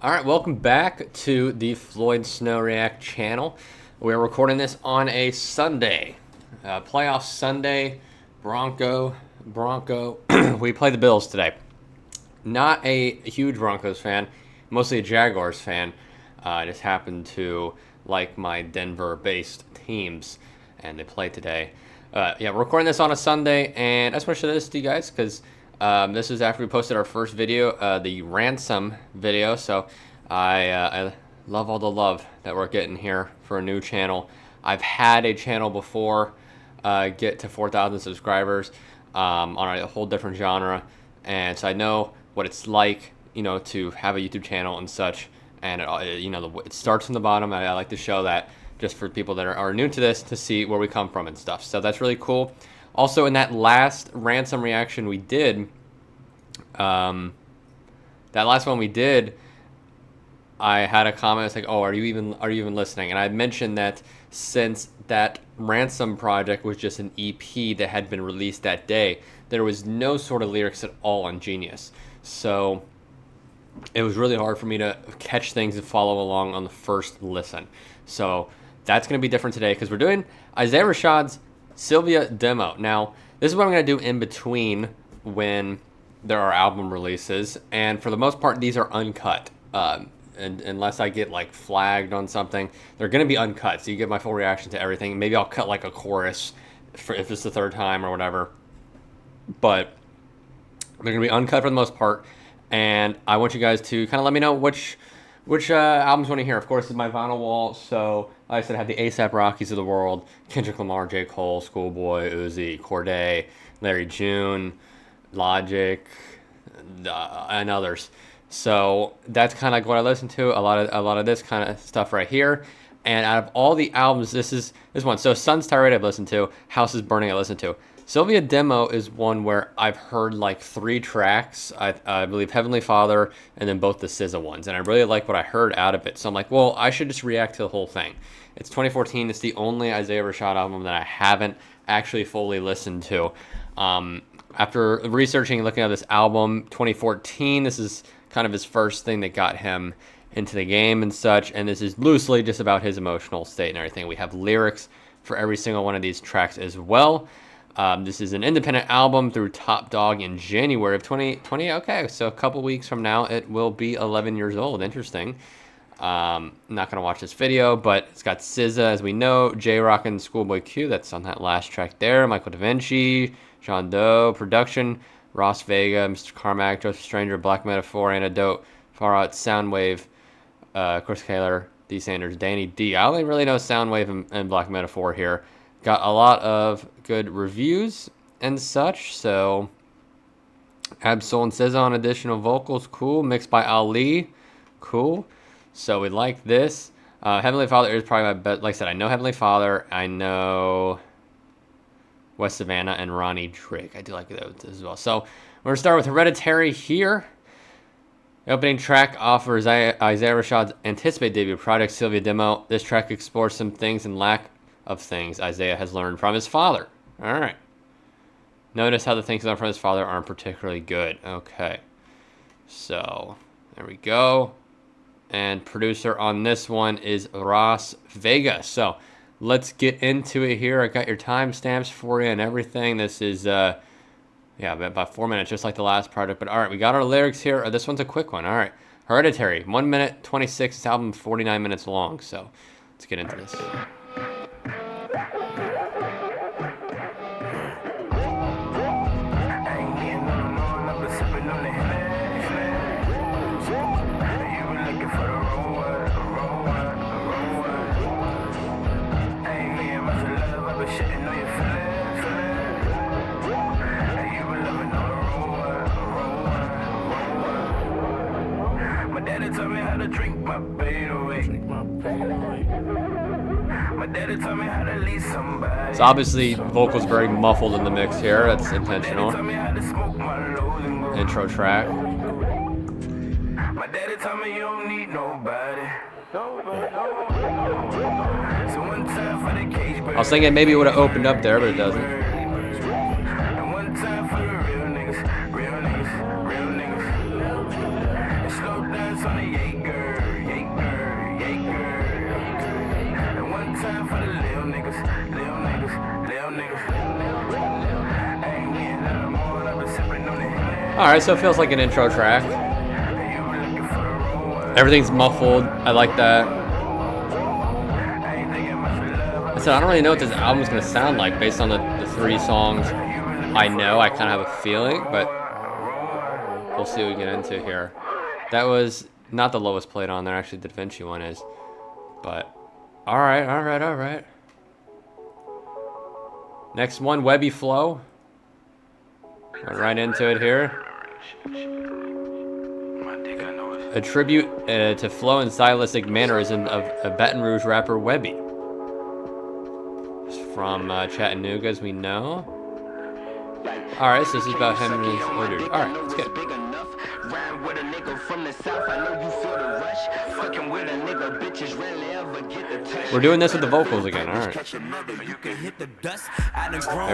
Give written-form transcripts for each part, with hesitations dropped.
All right, welcome back to the Floyd Snow React channel. We're recording this on a Sunday, playoff Sunday. Bronco. We play the Bills today. Not a huge Broncos fan, mostly a Jaguars fan. I just happen to like my Denver-based teams, and they play today. Yeah, we're recording this on a Sunday, and I just want to show this to you guys because this is after we posted our first video, the ransom video. So I love all the love that we're getting here for a new channel. I've had a channel before get to 4,000 subscribers on a whole different genre, and so I know what it's like, you know, to have a YouTube channel and such. And it starts from the bottom. I like to show that just for people that are new to this to see where we come from and stuff. So that's really cool. Also, in that last ransom reaction we did, that last one we did, I had a comment. It's like, "Oh, are you even listening?" And I mentioned that since that ransom project was just an EP that had been released that day, there was no sort of lyrics at all on Genius. So it was really hard for me to catch things and follow along on the first listen. So that's going to be different today because we're doing Isaiah Rashad's Cilvia Demo. Now, this is what I'm going to do in between when there are album releases, and for the most part, these are uncut. And unless I get like flagged on something, they're going to be uncut, so you get my full reaction to everything. Maybe I'll cut like a chorus if it's the third time or whatever, but they're going to be uncut for the most part. And I want you guys to kind of let me know which albums you want to hear. Of course, it's my vinyl wall. So, like I said, I have the A$AP Rockies of the world, Kendrick Lamar, J. Cole, Schoolboy, Uzi, Corday, Larry June, Logic, and others. So that's kind of like what I listen to. A lot of this kind of stuff right here. And out of all the albums, this one. So Sun's Tirade I've listened to. House is Burning I listened to. Cilvia Demo is one where I've heard like 3 tracks. I believe Heavenly Father and then both the SZA ones. And I really like what I heard out of it. So I'm like, well, I should just react to the whole thing. It's 2014. It's the only Isaiah Rashad album that I haven't actually fully listened to. After researching and looking at this album, 2014, this is kind of his first thing that got him into the game and such. And this is loosely just about his emotional state and everything. We have lyrics for every single one of these tracks as well. This is an independent album through Top Dog in January of 2020. Okay, so a couple weeks from now, it will be 11 years old. Interesting. I'm not going to watch this video, but it's got SZA, as we know, J-Rock and Schoolboy Q. That's on that last track there. Michael Da Vinci, John Doe, production, Ross Vega, Mr. Carmack, Joseph Stranger, Black Metaphor, Antidote, Far Out, Soundwave, Chris Kaler, D. Sanders, Danny D. I only really know Soundwave and Black Metaphor here. Got a lot of good reviews and such. So, Absol and SZA on additional vocals, cool. Mixed by Ali, cool. So we like this. Heavenly Father is probably my best. Like I said, I know Heavenly Father. I know West Savannah and Ronnie Drkae. I do like those as well. So we're going to start with Hereditary here. The opening track offers Isaiah Rashad's anticipated debut project, Cilvia Demo. This track explores some things and lack of things Isaiah has learned from his father. All right. Notice how the things he learned from his father aren't particularly good. Okay. So there we go. And producer on this one is Ross Vega. So let's get into it here. I got your timestamps for you and everything. This is, yeah, about 4 minutes, just like the last project. But all right, we got our lyrics here. This one's a quick one. All right. Hereditary, 1 minute 26. This album 49 minutes long. So let's get into this. So obviously, vocals very muffled in the mix here. That's intentional. Intro track. I was thinking maybe it would have opened up there, but it doesn't. Real niggas. Slow dance on the 8 girl. Alright, so it feels like an intro track. Everything's muffled. I like that. I said, I don't really know what this album's going to sound like based on the 3 songs I know. I kind of have a feeling, but we'll see what we get into here. That was not the lowest played on there. Actually, the Da Vinci one is. But, alright. Next one, Webbie Flow. Went right into it here. A tribute to flow and stylistic mannerism of a Baton Rouge rapper, Webbie. It's from Chattanooga, as we know. Alright, so this is about him and his orders. Alright, let's get it. We're doing this with the vocals again, alright. There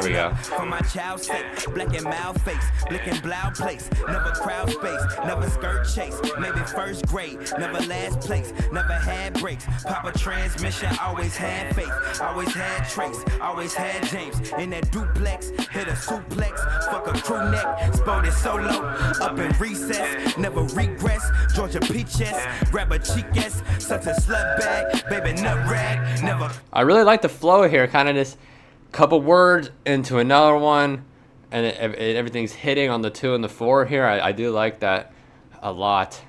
we go. For my child's sake, black and mild face, blicking blow place, never crowd space, never skirt chase, maybe first grade, never last place, never had breaks, pop a transmission, always had faith, always had trace, always had James, in that duplex, hit a suplex, fuck a crew neck, sported solo, up in recess, never regress, Georgia peaches, grab a cheek-ass, such a slut bag, baby nut rag, never. I really like the flow here, kind of just couple words into another one, and everything's hitting on the 2 and the 4 here. I do like that a lot.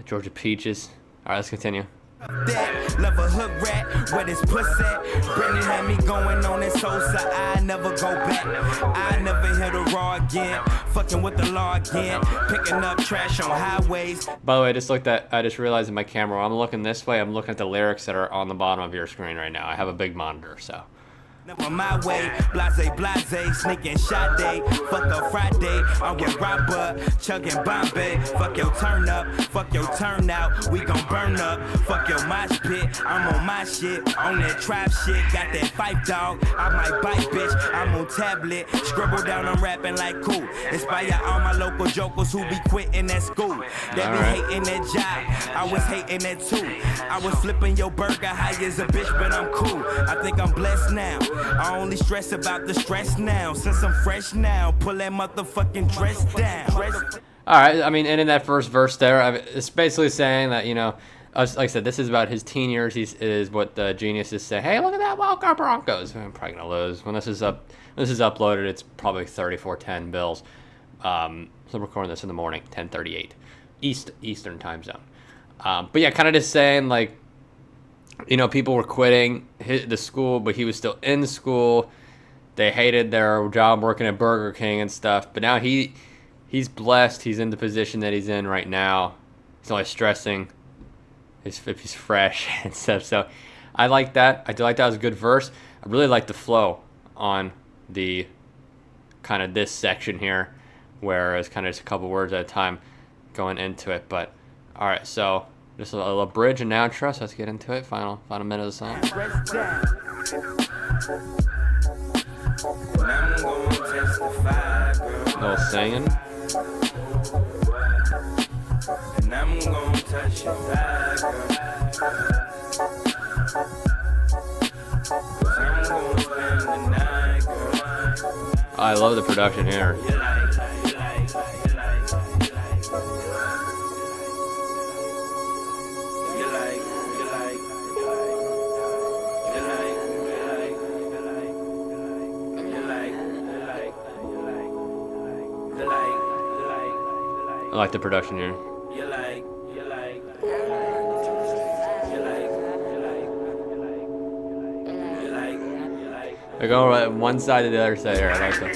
Georgia peaches. All right, let's continue. Love a hood rat, where this pussy at? Brendan had me going on this whole side. I never go back. I never hit a raw again. Fucking with the law again. Picking up trash on highways. By the way, I just realized in my camera, when I'm looking this way, I'm looking at the lyrics that are on the bottom of your screen right now. I have a big monitor, so. Never my way, blase, sneaking shot day, fuck a Friday, I'm with Robert, chugging Bombay, fuck your turn up, fuck your turn out, we gon' burn up, fuck your mosh pit, I'm on my shit, on that trap shit, got that fight dog, I might bite bitch, I'm on tablet, scribble down, I'm rapping like cool, inspire all my local jokers who be quitting at school, they be hating that job, I was hating that too, I was flipping your burger high as a bitch, but I'm cool, I think I'm blessed now. I only stress about the stress now. Since I'm fresh now, pull that motherfucking dress down. Alright, I mean, and in that first verse there, it's basically saying that, you know, like I said, this is about his teen years. Is what the geniuses say. Hey, look at that Wildcard Broncos. I'm probably gonna lose when this is uploaded. It's probably 34:10 Bills. So I'm recording this in the morning, 10:38 Eastern time zone. But yeah, kind of just saying like, you know, people were quitting the school, but he was still in school. They hated their job working at Burger King and stuff. But now he's blessed. He's in the position that he's in right now. He's only stressing if he's fresh and stuff. So I like that. I do like that. It was a good verse. I really like the flow on the kind of this section here, where it's kind of just a couple words at a time going into it. But all right, so. Just a little bridge and outro, so let's get into it. Final minute of the song. A little singing. I love the production here. I like the production here. They're going right one side to the other side here. I like that.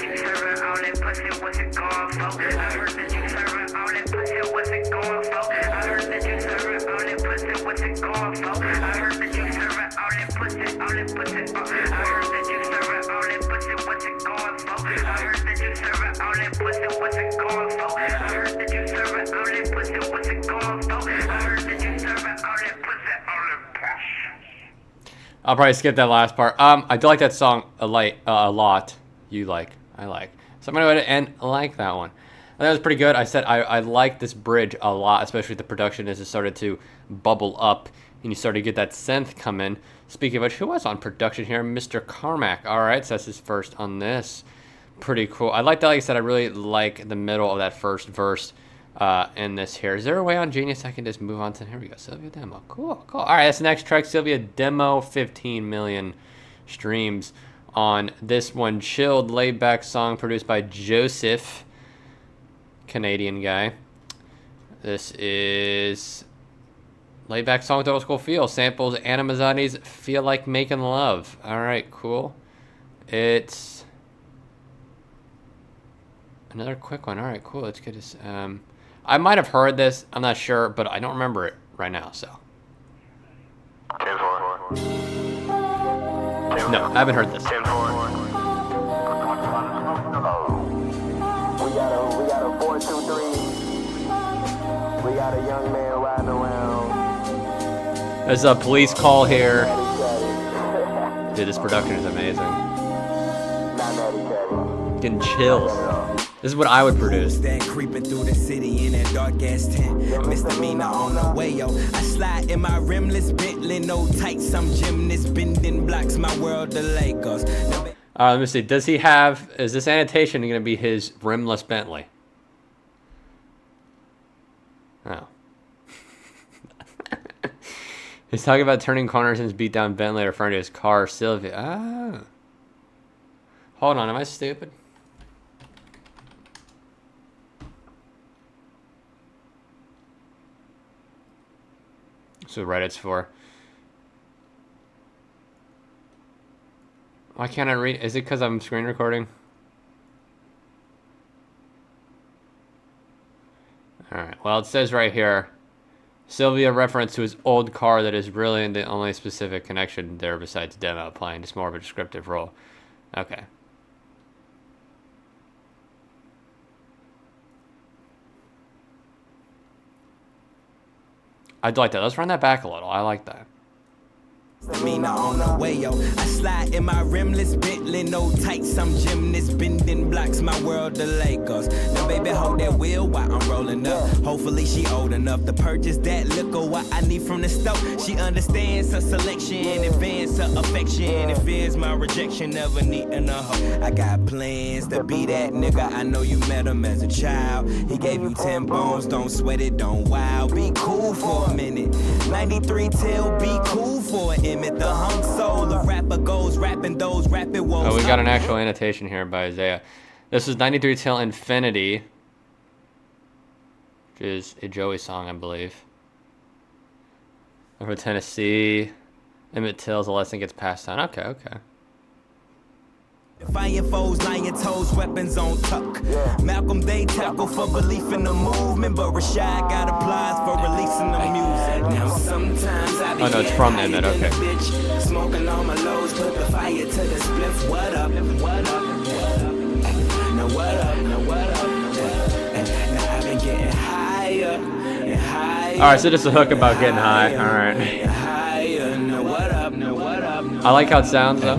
I'll probably skip that last part. I do like that song a lot. You like, I like. So I'm gonna go ahead and like that one. That was pretty good. I said I like this bridge a lot, especially the production as it started to bubble up and you started to get that synth come in. Speaking of which, who was on production here? Mr. Carmack. All right, so that's his first on this. pretty cool. Like I said, I really like the middle of that first verse in this here. Is there a way on Genius I can just move on to? Here we go, Cilvia Demo. Cool. All right, that's the next track, Cilvia Demo, 15 million streams on this one. Chilled, laid-back song produced by Joseph, Canadian guy. This is laid-back song with old school feel. Samples Anna Mazzani's Feel Like Making Love. All right, cool. It's another quick one. All right, cool. Let's get this. I might have heard this. I'm not sure, but I don't remember it right now, so. No, I haven't heard this. We got a 423. We got a young man riding around. There's a police call here. Dude, this production is amazing. Getting chills. This is what I would produce. Creeping through the city in that dark ass tent. Misdemeanor on the way, yo. I slide in my rimless Bentley, no tights. I'm gymnast, bending blocks. My world, the Lakers. Let me see. Does he have? Is this annotation going to be his rimless Bentley? Oh. He's talking about turning corners in his beat down Bentley, referring to his car, Cilvia. Ah. Hold on, am I stupid? That's what Reddit's for. Why can't I read? Is it because I'm screen recording? Alright, well it says right here, Cilvia reference to his old car that is really the only specific connection there besides Demo playing, just more of a descriptive role. Okay. I'd like that. Let's run that back a little. I like that. On the way, yo. I slide in my rimless Bentley, no tights. I'm gymnast, bending blocks. My world, the Lakers. Now, baby, hold that wheel while I'm rolling up. Hopefully, she old enough to purchase that liquor. What I need from the stove. She understands her selection, advance her affection. It fears my rejection, never needing a hoe. I got plans to be that nigga. I know you met him as a child. He gave you 10 bones. Don't sweat it, don't wow. Be cool for a minute. 93 till be cool for an image. The hung soul, the rapper goes rapping those rapid woes. Oh, we got an actual annotation here by Isaiah. This is 93 Till Infinity, which is a Joey song, I believe. Over Tennessee, Emmett Till's A Lesson Gets Passed On. Okay. Defiant foes, lying toes, weapons on tuck. Malcolm, they tackle for belief in the movement, but Rashad got applause for releasing the music. Now sometimes I be it's from Emmett, okay. Bitch, smoking on my lows, put the fire to the spliff. What up? Now what up? Now I've been getting higher and higher. Alright, so just a hook about getting high. Alright. Now what up? I like how it sounds though.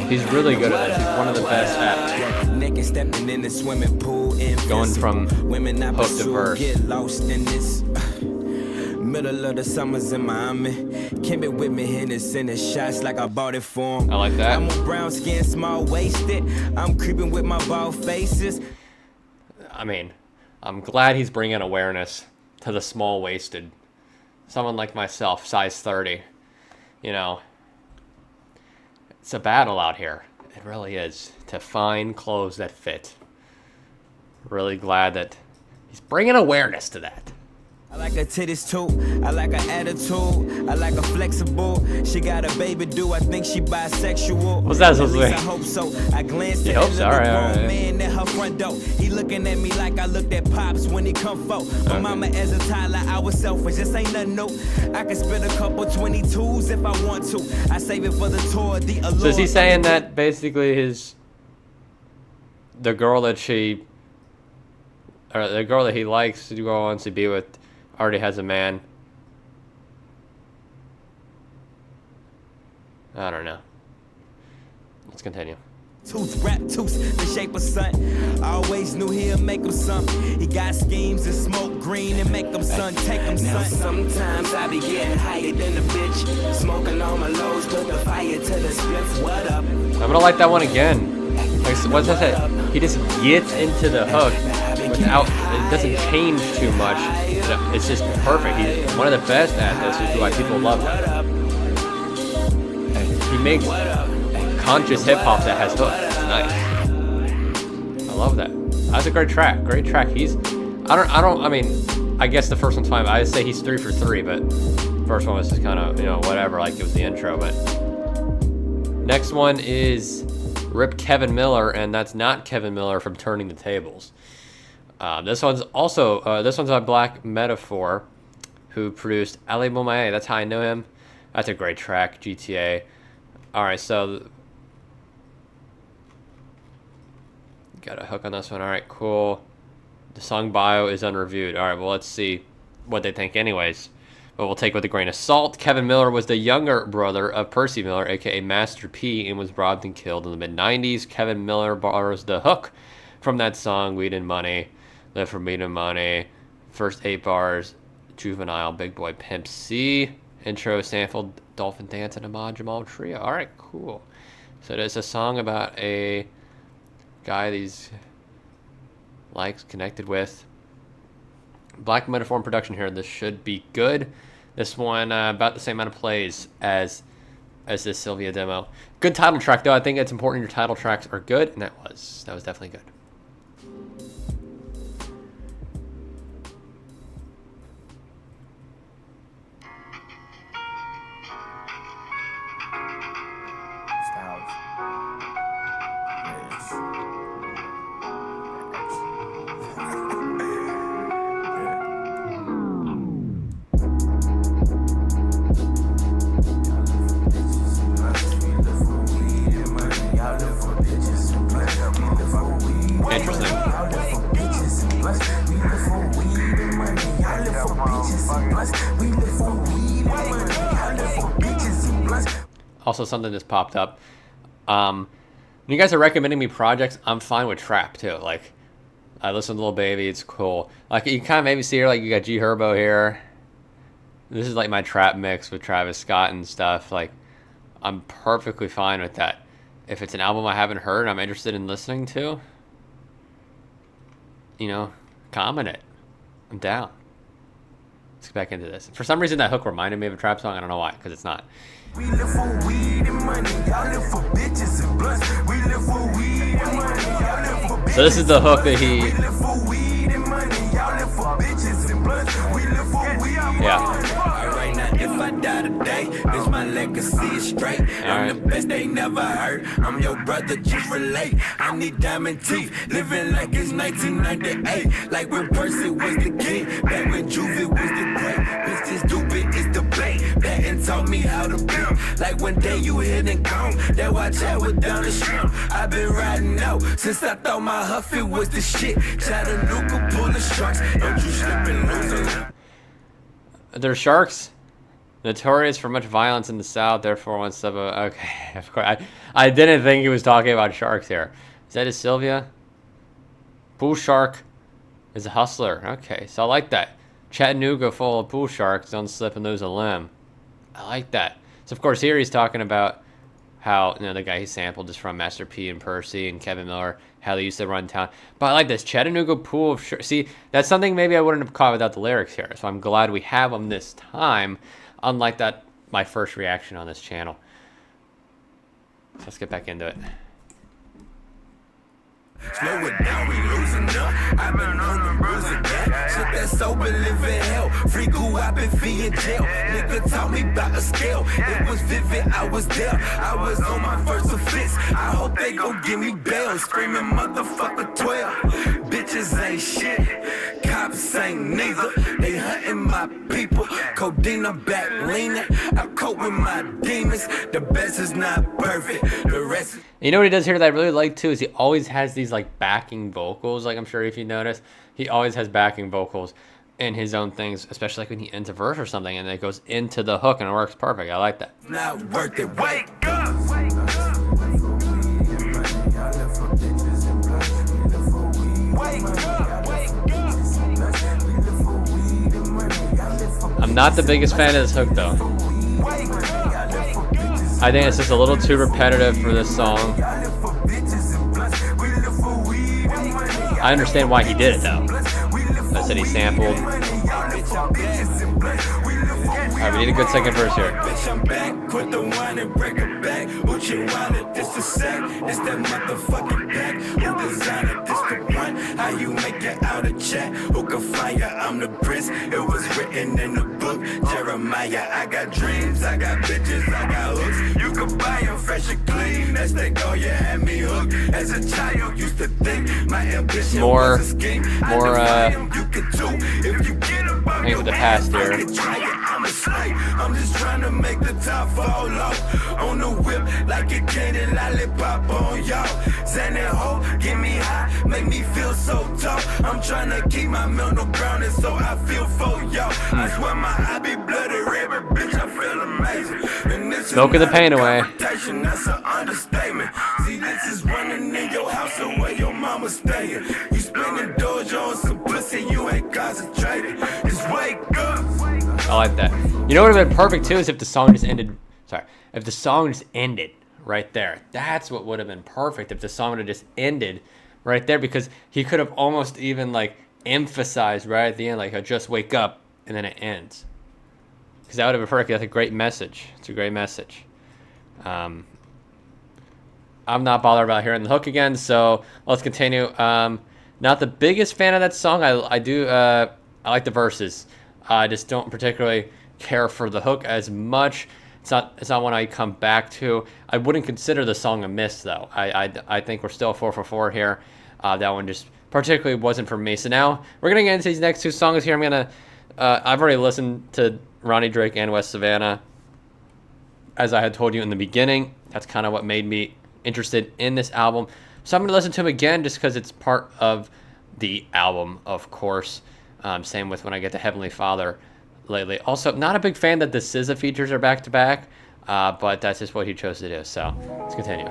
He's really good at this. He's one of the best at stepping in the swimming pool, going from women I hook to verse. Get lost in this middle of the summers in Miami. Came it with me, Henderson and shots like I bought it for him. I like that. I'm a brown skin, small waisted. I'm creeping with my bald faces. I mean, I'm glad he's bringing awareness to the small waisted. Someone like myself, size 30. You know, it's a battle out here. It really is, to find clothes that fit. Really glad that he's bringing awareness to that. I like her titties too. I like her attitude. I like her flexible. She got a baby, do I think she bisexual? What's that supposed to be? I hope so. I glanced at the all right. man at her front door. He looking at me like I looked at Pops when he come for. My mama as a toddler, I was selfish. This ain't nothing new. I can spit a couple 22s if I want to. I save it for the tour. The allure. So is he saying that basically the girl that he likes to go on to be with already has a man? I don't know. Let's continue. Tooth, rap tooth, the shape of sun. I always knew he'd make him something. He got schemes and smoke green and make him son, take him son. Sometimes I be getting higher than a bitch. Smoking on my lows, put the fire to the spliff. What up? I'm gonna like that one again. Like once I said, he just gets into the hook without, it doesn't change too much. It's just perfect. He's one of the best at this, which is why people love him. He makes conscious hip hop that has hooks. It's nice. I love that. That's a great track. Great track. I mean, I guess the first one's fine. I'd say he's 3 for 3, but first one was just kind of, whatever, like it was the intro. But next one is Rip Kevin Miller, and that's not Kevin Miller from Turning the Tables. This one's by Black Metaphor, who produced Ali Momae. That's how I know him. That's a great track, GTA. All right, so got a hook on this one. All right, cool. The song bio is unreviewed. All right, well, let's see what they think anyways. But we'll take it with a grain of salt. Kevin Miller was the younger brother of Percy Miller, a.k.a. Master P, and was robbed and killed in the mid-90s. Kevin Miller borrows the hook from that song, Weed and Money, Live for Weed and Money, first 8 bars, Juvenile, Big Boy, Pimp C. Intro sampled Dolphin Dance and Ahmad Jamal Trio. All right, cool. So it's a song about a guy these likes, connected with. Black Metaphor production here. This should be good. This one about the same amount of plays as this Cilvia Demo. Good title track though. I think it's important your title tracks are good, and that was definitely good. Also, something just popped up. When you guys are recommending me projects, I'm fine with trap too. Like, I listen to Lil Baby, it's cool. Like, you kind of maybe see here, like, you got G Herbo here. This is like my trap mix with Travis Scott and stuff. Like, I'm perfectly fine with that. If it's an album I haven't heard and I'm interested in listening to, comment it. I'm down. Let's get back into this. For some reason, that hook reminded me of a trap song. I don't know why, because it's not. We live for weed and money. Y'all live for bitches and blunts. We live for weed and money. Y'all live for bitches. So this is the hook that he. We live for weed and money. Y'all live for bitches and blunts. We live for weed and money. Yeah. Alright, now if I die today, this my legacy is straight. I'm the best they never heard. I'm your brother, just relate. I need diamond teeth, living like it's 1998. Like when Percy was the king, back when Juvie was the great. Bitches stupid is the bait. That and taught me how to build. Like one day you hit and gone. That watch out with down the shrimp. I've been riding out since I thought my Huffy was the shit. Chattanooga pull the sharks. Don't you slip and lose it. They're sharks. Notorious for much violence in the South, therefore one sub. Okay, of course. I didn't think he was talking about sharks here. Is that his Cilvia? Bull shark is a hustler. Okay, so I like that. Chattanooga full of bull sharks, don't slip and lose a limb. I like that. So of course here he's talking about how the guy he sampled is from Master P and Percy and Kevin Miller, how they used to run town. But I like this Chattanooga pool of sharks. See, that's something maybe I wouldn't have caught without the lyrics here. So I'm glad we have them this time. Unlike that, my first reaction on this channel. So let's get back into it. Slow it down, we losing up. I've been on the bruise again. Shit that sober, live in hell. Free goo, I've been fee in jail. Nigga taught me about a scale. It was vivid, I was there. I was on my first offense. I hope they gon' give me bail. Screaming motherfucker 12. Bitches ain't shit. Cops ain't neither. They hunting my people. Codeine, I'm back leaning. I cope with my demons. The best is not perfect. The rest. You know what he does here that I really like too is he always has these like backing vocals. Like I'm sure if you notice, he always has backing vocals in his own things, especially like when he ends a verse or something and it goes into the hook and it works perfect. I like that. Not worth it. Wake up. I'm not the biggest fan of this hook though. I think it's just a little too repetitive for this song. I understand why he did it though. I said he sampled. Alright, we need a good second verse here. Bitch, I'm back with the wine and break it back. What you wanted, this the sack, this that motherfucking back. Who designed it, this the one. How you make it out of chat? Who can fire? I'm the prince. It was written in the book. Jeremiah, I got dreams, I got bitches, I got hooks. You can buy them fresh and clean. As they go, you had me hooked. As a child, used to think my ambition was a scheme. You could do if you get above your the past here. I'm just trying to make the top fall off. On the whip like a candy lollipop on y'all. Xanax ho, get me high, make me feel so tough. I'm trying to keep my mental grounded so I feel for y'all. I swear my eye be bloody red, but bitch I feel amazing. And this Smoking the pain away. That's an understatement. See, this is running in your house the way your mama staying. You spending dojo on some pussy, you ain't concentrated. Just wake up. I like that. You know what would have been perfect too is if the song just ended. Sorry, if the song just ended right there. That's what would have been perfect if the song would have just ended right there, because he could have almost even like emphasized right at the end, like I just wake up, and then it ends. Because that would have been perfect. That's a great message. It's a great message. I'm not bothered about hearing the hook again, so let's continue. Not the biggest fan of that song. I like the verses. I just don't particularly care for the hook as much. It's not one I come back to. I wouldn't consider the song a miss though. I think we're still 4 for 4 here. That one just particularly wasn't for me. So now we're gonna get into these next two songs here. I've already listened to Ronnie Drkae and West Savannah. As I had told you in the beginning, that's kind of what made me interested in this album. So I'm gonna listen to them again just because it's part of the album, of course. Same with when I get to Heavenly Father lately. Also, not a big fan that the SZA features are back to back, but that's just what he chose to do. So let's continue.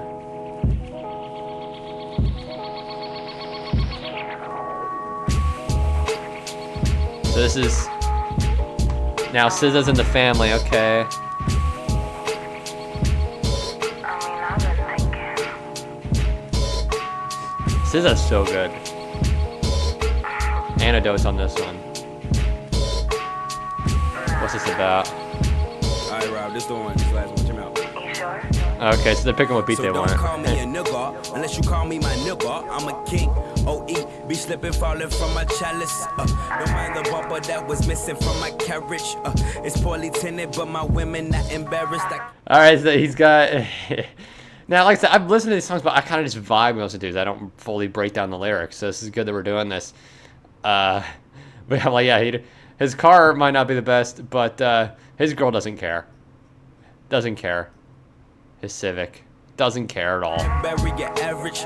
So this is now SZA's in the family. Okay. SZA's so good. Antidotes on this one. What's this about? Alright, Rob, this the one. This last one. Check me out. Okay, so they're picking what beat they want. Don't call me a nigga unless you call me my nigga. I'm a king. OE, be slipping, falling from my chalice. Don't mind the bumper that was missing from my carriage. It's poorly tinted, but my women not embarrassed. All right, so he's got. Now, like I said, I've listened to these songs, but I kind of just vibe when I listen to these. I don't fully break down the lyrics, so this is good that we're doing this. But I'm like, yeah, his car might not be the best, but his girl doesn't care. Doesn't care. His Civic doesn't care at all. Bury your average,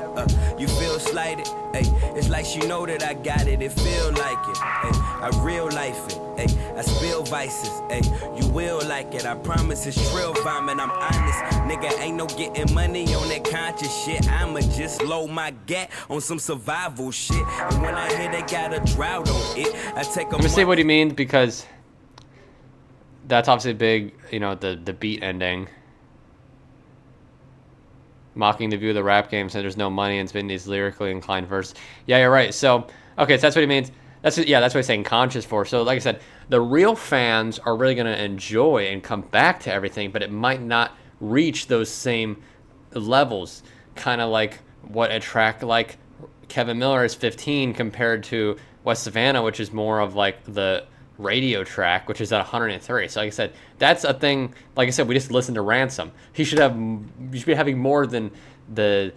you feel slighted. Ay, it's like she know that I got it. It feel like it. Ay, I real life it. Ay, I spill vices. Ay, you will like it. I promise it's trill vomit. I'm honest, nigga. Ain't no getting money on that conscious shit. I'ma just load my gat on some survival shit. And when I hear they got a drought on it, I take a. Let me see what he means, because that's obviously big. You know, the beat ending. Mocking the view of the rap game, so there's no money and spinning these lyrically inclined verses. Yeah, you're right. So, okay, so that's what he means. That's what he's saying conscious for. So, like I said, the real fans are really going to enjoy and come back to everything, but it might not reach those same levels. Kind of like what a track like Kevin Miller is 15 compared to West Savannah, which is more of like the radio track, which is at 130. So like I said, that's a thing. Like I said, we just listened to Ransom. You should be having more than the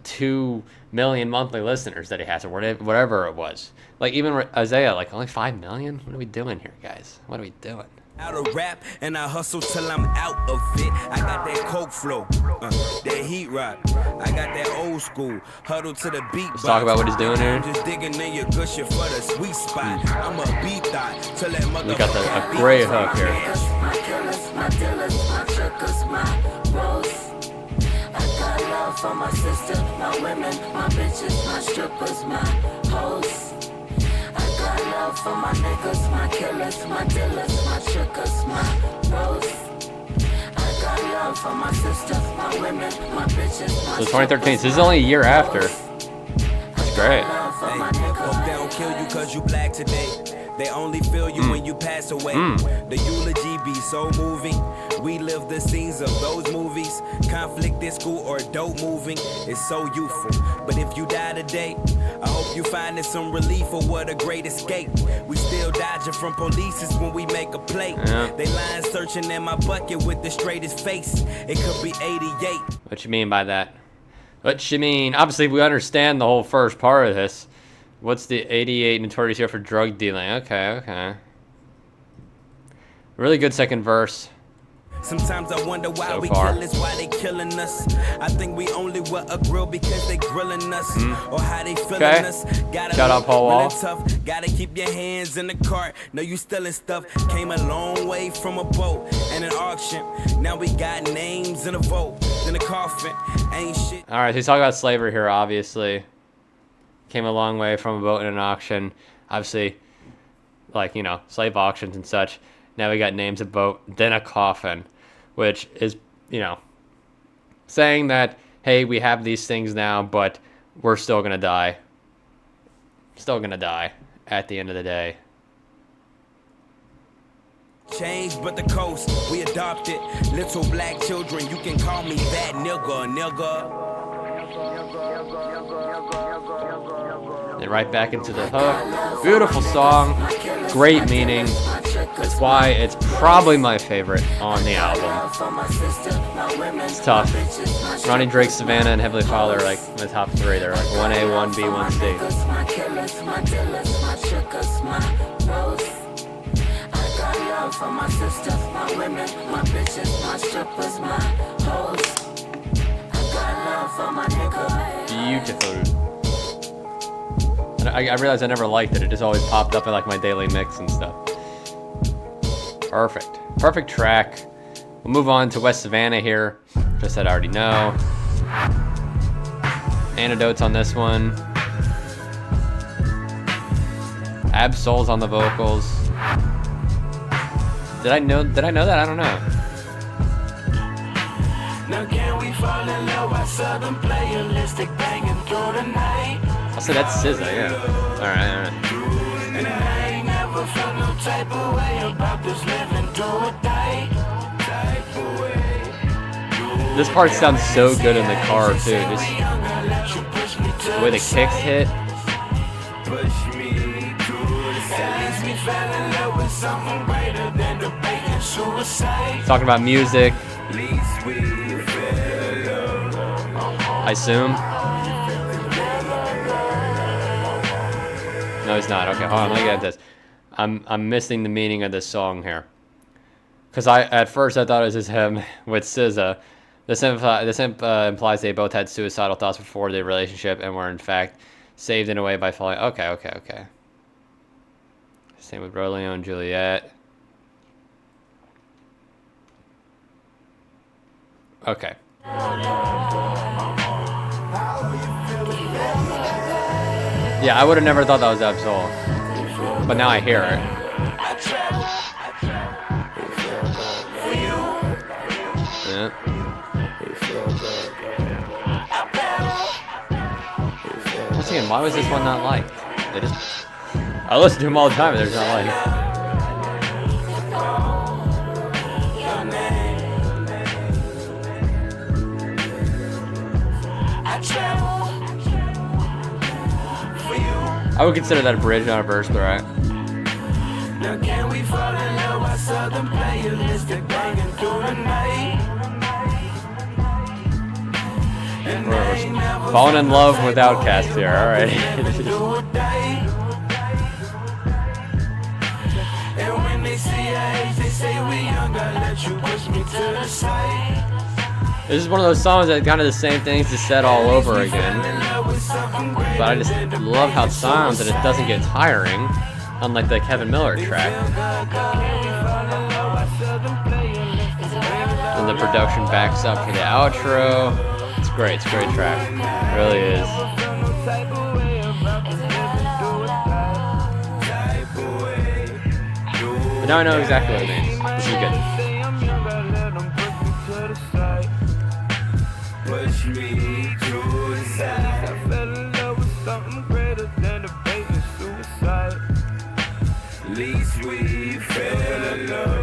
2 million monthly listeners that he has, or whatever it was. Like even Isaiah, like only 5 million. What are we doing here, guys? What are we doing? Out of rap and I hustle till I'm out of it. I got that coke flow, that heat rock. I got that old school huddle to the beat. Let's talk about what he's doing here. Just digging in your good shit for the sweet spot. I'm a beat thot till that motherfucker. We got a great hook here. My killers, my dealers, my truckers, my bros. I got love for my sister, my women, my bitches, my strippers, my hoes. I got love for my niggas, my killers, my dealers, my truckers, my bros. I got love for my sister, my women, my bitches, my so 2013, so this is only a year after. That's great. for my Hope they don't nigga. kill you cause you black today. They only feel you when you pass away. The eulogy be so moving. We live the scenes of those movies. Conflict in school or dope moving. It's so youthful. But if you die today, I hope you finding some relief or what a great escape. We still dodging from police when we make a play. They lying searching in my bucket with the straightest face. It could be 88. What you mean by that? What you mean? Obviously, we understand the whole first part of this. What's the 88 notorious here for drug dealing? Okay. Really good second verse. Sometimes I wonder why So we far. kill us, why they killing us. I think we only were a grill because they grilling us. Or how they feeling Okay. us. Gotta Shout out look Paul really Wall. tough. Gotta keep your hands in the cart. Know you stealing stuff. Came a long way from a boat and an auction. Now we got names in a vote. In a coffin. Ain't shit. All right, so he's talking about slavery here, obviously. Came a long way from a boat and an auction. Obviously, like, you know, slave auctions and such. Now we got names of boat, then a coffin, which is, you know, saying that, hey, we have these things now, but we're still going to die. Still going to die at the end of the day. Change but the coast. We adopted. Little black children. You can call me that nigga. And right back into the hook. Beautiful song. Great meaning. That's why it's probably my favorite on the album. It's tough. Ronnie Drkae, Savannah, and Heavenly Father are like my top three. They're like 1A, 1B, 1C. My killers, my dealers, my trickers, my rose. I got love for my sisters, my women, my bitches, my strippers, my hoes. I got love for my nigga. Beautiful. I realized I never liked it. It just always popped up in like my daily mix and stuff. Perfect track. We'll move on to West Savannah here. Just that I already know. Antidotes on this one. Absol's on the vocals. Did I know that? I don't know. Now can we fall in love? I southern playalistic banging through the night. I'll say that's SZA, yeah. Alright. And I ain't never felt no type of way about this living do or die. Type of way. This part sounds so good in the car too. Just the way the kicks hit. Push me to the side. Me fell in love with something greater than debate and suicide. Talking about music, Least we fell. I assume. No, he's not. Okay, hold on. Let me get this. I'm missing the meaning of this song here. Because at first I thought it was just him with SZA. This implies they both had suicidal thoughts before their relationship and were in fact saved in a way by falling. Okay. Same with Romeo and Juliet. Okay. Yeah, I would have never thought that was Absol. But now I hear it. Yeah. Once again, why was this one not liked? I listen to them all the time and there's not liked. I would consider that a bridge, not a verse, but alright. Now can we fall in love? I southern playalistic banging through the night. We're falling in love with Outkast here, alright. And when they see our age, they say we young. I let you push me to the side. This is one of those songs that kind of the same things just said all over again. But I just love how it sounds and it doesn't get tiring, unlike the Kevin Miller track. And the production backs up for the outro. It's great. It's a great track. It really is. But now I know exactly what it means. This is good. Push me to the side. I fell in love with something greater than we fell in love.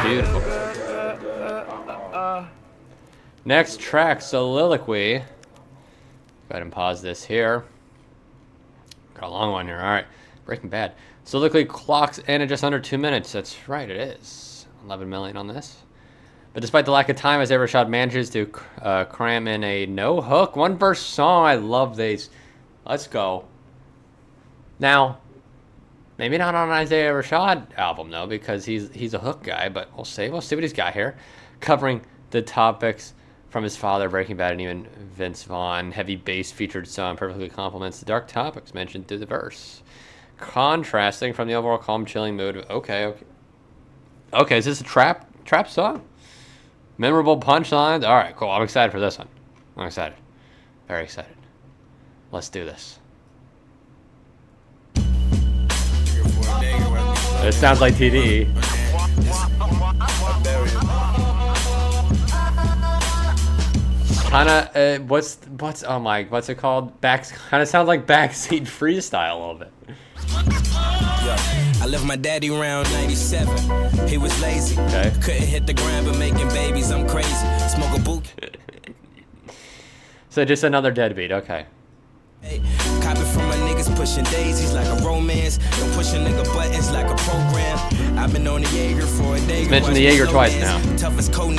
Beautiful. Next track, Soliloquy. Go ahead and pause this here. Got a long one here. All right. Breaking Bad. Soliloquy clocks in at just under 2 minutes. That's right, it is. 11 million on this. But despite the lack of time, Isaiah Rashad manages to cram in a no-hook, one-verse song. I love these. Let's go. Now, maybe not on an Isaiah Rashad album, though, because he's a hook guy, but we'll see. We'll see what he's got here. Covering the topics from his father, Breaking Bad, and even Vince Vaughn. Heavy bass featured song perfectly complements the dark topics mentioned through the verse. Contrasting from the overall calm, chilling mood. Okay. Is this a trap song? Memorable punchlines. All right, cool. I'm excited for this one. I'm excited. Very excited. Let's do this. It sounds like TDE. Kinda, what's it called? Kinda sounds like backseat freestyle a little bit. I left my daddy around 97. He was lazy. Okay. Couldn't hit the ground but making babies. I'm crazy. Smoke a book. So just another deadbeat. Okay. Hey, copy from my niggas pushing daisies like a romance. Don't push a nigga buttons like a program. I've been on the Jaeger for a day. Mentioned the Jaeger twice now. Tough as Conan.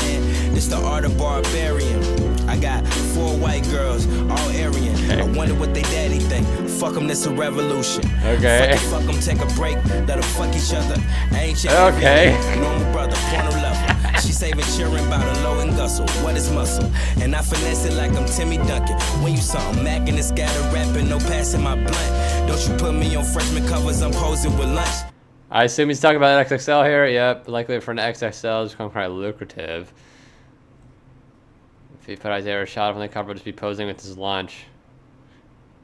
This the art of barbarian. I got 4 white girls, all Aryan. Okay. I wonder what they daddy think. Fuck them, this a revolution. Okay. Fuck them, take a break. Let them fuck each other. I ain't your Okay. normal brother, porno lover. She saving cheering about a low and gustle. What is muscle? And I finesse it like I'm Timmy Duncan. When you saw him macking and scatter rapping, no passing my blunt. Don't you put me on freshman covers, I'm posing with lunch. I assume he's talking about XXL here. Yep, likely for an XXL it's become quite lucrative. If he put Isaiah Rashad on the cover, just be posing with his lunch.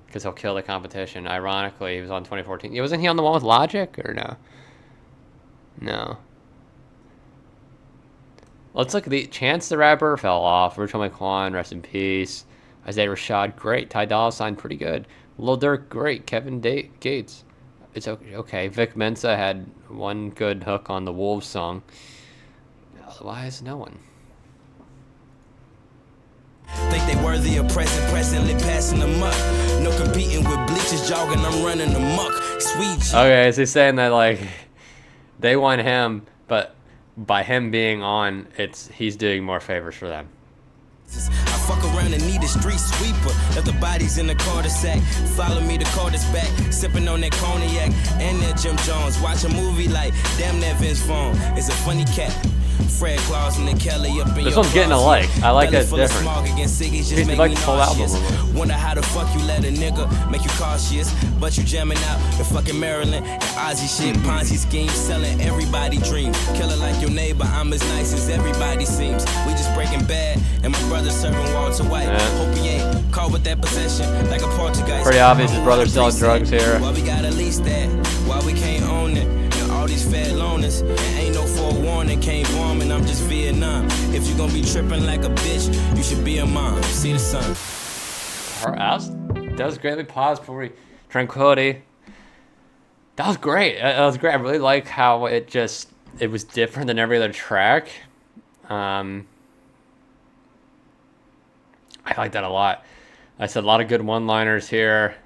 Because he'll kill the competition. Ironically, he was on 2014. Yeah, wasn't he on the one with Logic, or no? No. Let's look at the Chance the Rapper fell off. Virtual McQuan, rest in peace. Isaiah Rashad, great. Ty Dolla $ign, pretty good. Lil Durk, great. Kevin Gates, it's okay. Vic Mensa had one good hook on the Wolves song. Otherwise, no one. Think they worthy of presently passing them up. No competing with bleachers jogging, I'm running amok. Sweet. Okay, so he's saying that like they want him, but by him being on, he's doing more favors for them. I fuck around and need a street sweeper. Left the bodies in the cul-de-sac. Follow me to Carter's back. Sipping on that cognac and that Jim Jones. Watch a movie like damn that Vince Vaughn. It's a funny cat. Fred Claus and the Kelly up in This your one's getting a like. I like that it's different. Just You'd like the full album. Wonder how the fuck you let a nigga make you cautious, but you jamming out the fucking Maryland and Ozzy shit. Ponzi scheme, selling everybody dreams. Killer like your neighbor, I'm as nice as everybody seems. We just breaking bad, and my brother serving Walter White. Hope he ain't caught with that possession like a Portuguese. Pretty obvious his brother's selling drugs here. Why we gotta lease that? Why we can't own it? All these fat loners, ain't no forewarning, can't bomb, and I'm just Vietnam. If you gonna be tripping like a bitch, you should be a mom. See the sun. That was great. Let me pause before we Tranquility. That was great. That was great. I really like how it was different than every other track. I like that a lot. I said a lot of good one-liners here.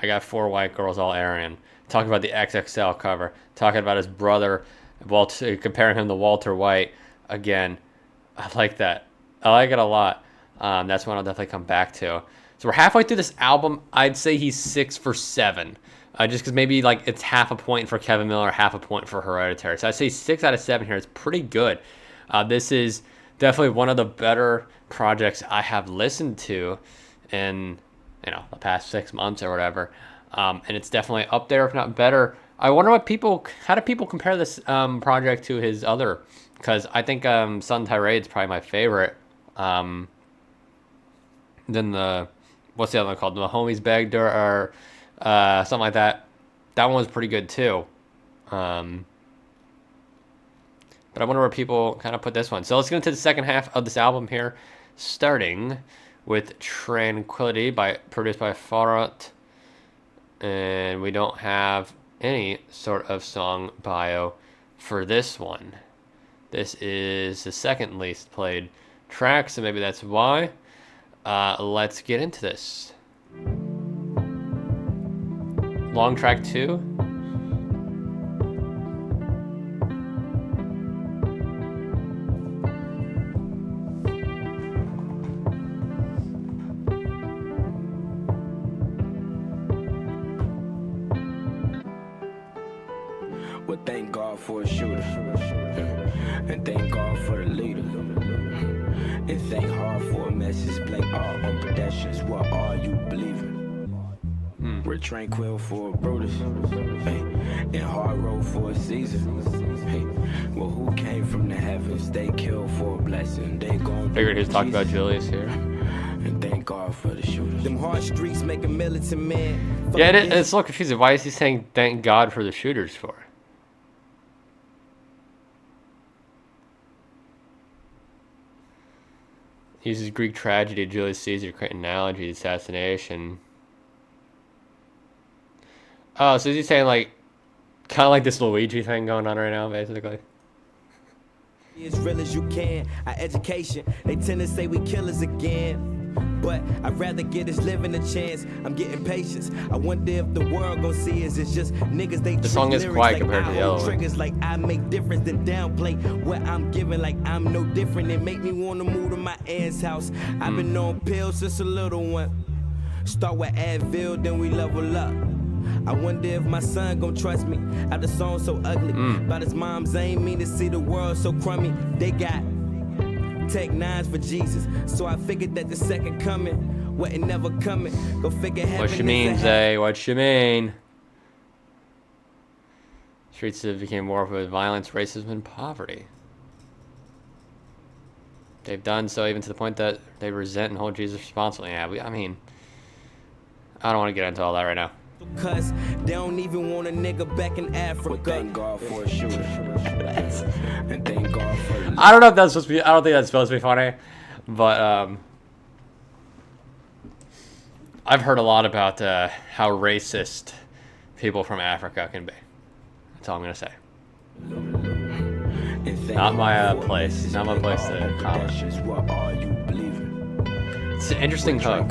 I got 4 white girls, all Aryan. Talking about the XXL cover. Talking about his brother, comparing him to Walter White. Again, I like that. I like it a lot. That's one I'll definitely come back to. So we're halfway through this album. I'd say he's 6 for 7. Just because maybe like it's half a point for Kevin Miller, half a point for Hereditary. So I'd say 6 out of 7 here. It's pretty good. This is definitely one of the better projects I have listened to in the past 6 months or whatever. And it's definitely up there, if not better. I wonder how do people compare this project to his other? Because I think Sun Tirade is probably my favorite. Then what's the other one called? The Homies Begged or something like that. That one was pretty good too. But I wonder where people kind of put this one. So let's get into the second half of this album here, starting with Tranquility, produced by Farhat. And we don't have any sort of song bio for this one. This is the second least played track, so maybe that's why. Let's get into this. Long track 2. Well, thank God for a shooter, and thank God for the leader, and thank hard for a message. Blame all on pedestrians. What are you believing? We're tranquil for a Brutus, hey, and hard road for a season. Hey, well, who came from the heavens? They killed for a blessing. They gon' Figured he was talking about Julius here. And thank God for the shooters. Them hard streets make a militant man. Yeah, it's a little confusing. Why is he saying thank God for the shooters for? He uses Greek tragedy, Julius Caesar, create analogy, assassination. Oh, so is he saying like, kind of like this Luigi thing going on right now, basically? As real as you can, our education, they tend to say we killers again. But I'd rather get us living a chance. I'm getting patience. I wonder if the world gon' see us. It's just niggas they the song is quiet compared to the other one. Triggers like I make difference than downplay what I'm giving like I'm no different. It make me wanna move to my aunt's house. I've been on pills since a little one. Start with Advil, then we level up. I wonder if my son gon' trust me. How the song so ugly. But his moms ain't mean to see the world so crummy. They got Tech 9s for Jesus. So I figured that the second coming wasn't never coming. Go figure heaven. What you mean, Zay? What you mean? Streets have became more with violence, racism, and poverty. They've done so even to the point that they resent and hold Jesus responsible. Yeah, I mean, I don't want to get into all that right now. Cause they don't even want a nigga back in Africa. Well, thank God for a shooter. And thank God for I don't know if that's supposed to be, I don't think that's supposed to be funny, but I've heard a lot about how racist people from Africa can be. That's all I'm gonna say. Not my place. Not my place to comment. It's an interesting hook.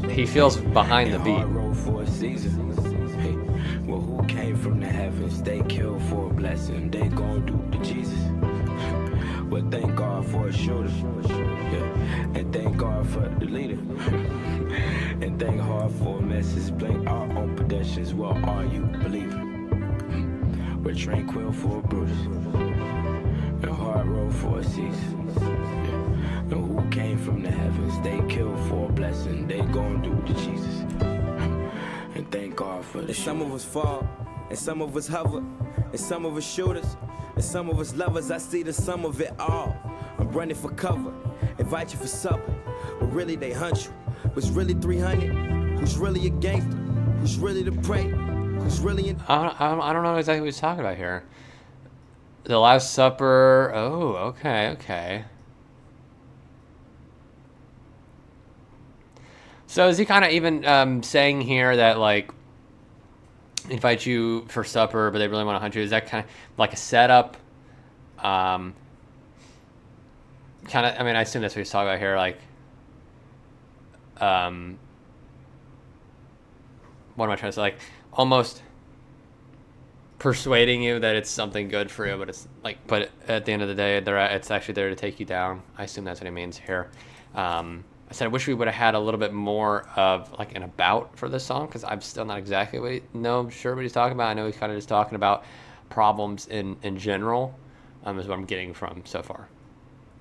He feels behind the beat. Well, who came from the heavens? They killed for a blessing. They gon' do to Jesus. Well, thank God for a shooter. Yeah. And thank God for the leader. And thank hard for a message. Blame our own pedestrians. Well, are you believing? We're tranquil for a Brutus. And hard road for a season. And who came from the heavens? They killed for a blessing. They gon' do to Jesus. And thank God for the some of us fall, and some of us hover, and some of us shooters, and some of us lovers. I see the sum of it all. I'm running for cover, invite you for supper, but really they hunt you. Was really 300? Who's really a gangster? Who's really to pray? Who's really in? I don't know exactly what he's talking about here. The Last Supper. Oh, okay. So is he kind of even saying here that, like, invite you for supper, but they really want to hunt you? Is that kind of like a setup? Kind of, I mean, I assume that's what he's talking about here, like, what am I trying to say? Like, almost persuading you that it's something good for you, but it's like, but at the end of the day, it's actually there to take you down. I assume that's what he means here. I said I wish we would have had a little bit more of like an about for this song, because I'm still not exactly sure what he's talking about. I know he's kind of just talking about problems in general, is what I'm getting from so far.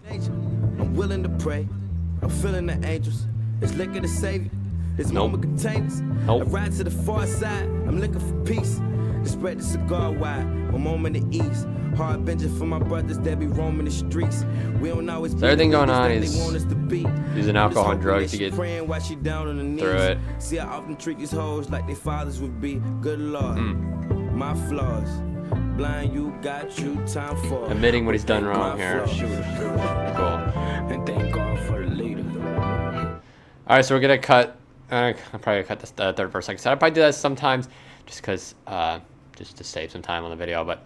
I'm willing to pray. I'm feeling the angels. It's liquor to save you. It's moment containers. I ride to the far side. I'm looking for peace. To spread the cigar wide. A moment of ease. Hard benching for my brothers that be roaming the streets. We don't always be everything going on is using alcohol and drugs to get through it. See, I often treat these hoes like their fathers would be. Good Lord, my flaws. Blind, you got you time for. Admitting what he's done wrong here. Cool. And thank God for the leader. All right, so we're gonna cut. I'm probably gonna cut this third verse. Like I said, I probably do that sometimes, just because, just to save some time on the video. But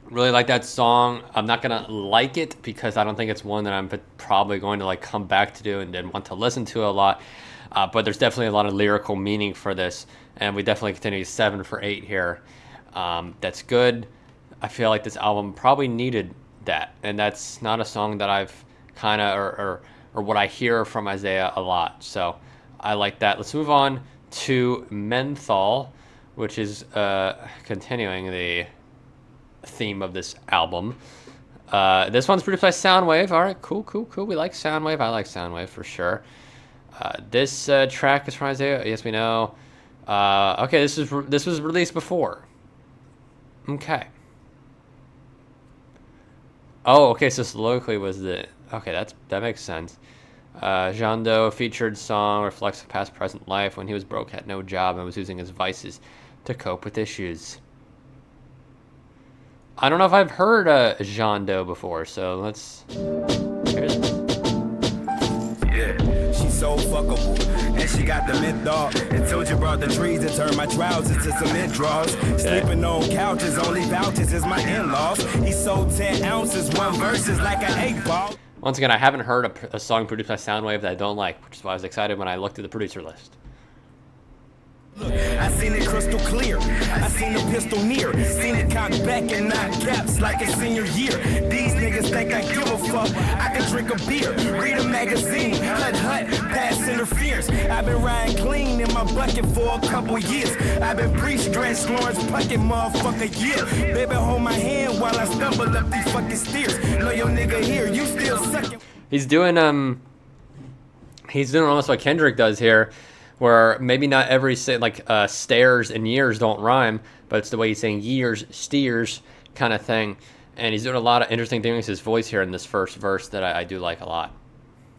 really like that song. I'm not gonna like it because I don't think it's one that I'm probably going to like come back to do and then want to listen to a lot. But there's definitely a lot of lyrical meaning for this, and we definitely continue 7 for 8 here. That's good. I feel like this album probably needed that, and that's not a song that I've kind of or what I hear from Isaiah a lot. So I like that. Let's move on to Menthol, which is continuing the theme of this album. This one's produced by Soundwave. All right, cool. We like Soundwave. I like Soundwave for sure. This track is from Isaiah. Yes, we know. Okay, this was released before. Okay. Oh, okay. So Soliloquy was the. Okay, that makes sense. Jean Doe featured song reflects the past present life when he was broke, had no job, and was using his vices to cope with issues. I don't know if I've heard Jean Doe before, so let's. Here's Yeah, she's so fuckable, and she got the menthol. And told you brought the trees and turned my trousers to cement draws. Sleeping on couches, only vouchers is my in-laws. He sold 10 ounces, one verse is like an 8-ball. Once again, I haven't heard a song produced by Soundwave that I don't like, which is why I was excited when I looked at the producer list. I seen it crystal clear. I seen the pistol near. Seen it cock back and knock caps like a senior year. These niggas think I give a fuck. I can drink a beer, read a magazine, hut, pass interference. I've been riding clean in my bucket for a couple years. I've been pre-stretched Lawrence Puckett, motherfucker, yeah. Baby, hold my hand while I stumble up these fucking stairs. Know your nigga here, you still sucking. He's doing almost what Kendrick does here, where maybe not every stairs and years don't rhyme, but it's the way he's saying years, steers kind of thing. And he's doing a lot of interesting things with his voice here in this first verse that I do like a lot.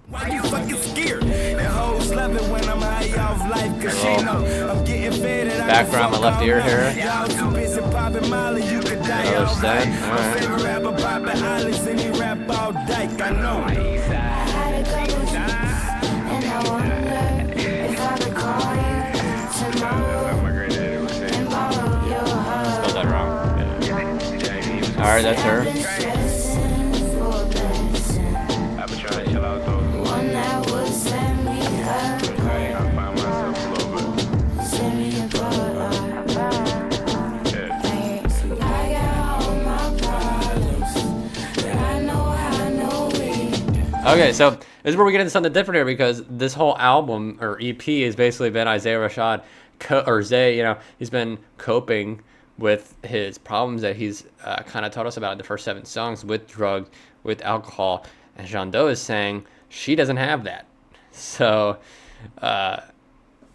Why you fucking scared? And hoes love it when I'm high off life, cause she know I'm getting fed and background, my left ear here. Y'all too busy popping Molly, you could die Another off stand. life. My favorite rapper popping Hollis and he rap all dyke, I know. And I wonder if I could call you tomorrow and borrow your heart. Spelled that wrong. Alright, that's her. I've been trying to chill out though. One that would set me up, I find myself a little bit. set me apart. Yeah. I got all my problems, but I know we. Okay, so this is where we get into something different here, because this whole album or EP has basically been Isaiah Rashad, or Zay, he's been coping with his problems that he's kind of taught us about in the first 7 songs with drugs, with alcohol. And Jean Doe is saying she doesn't have that. So,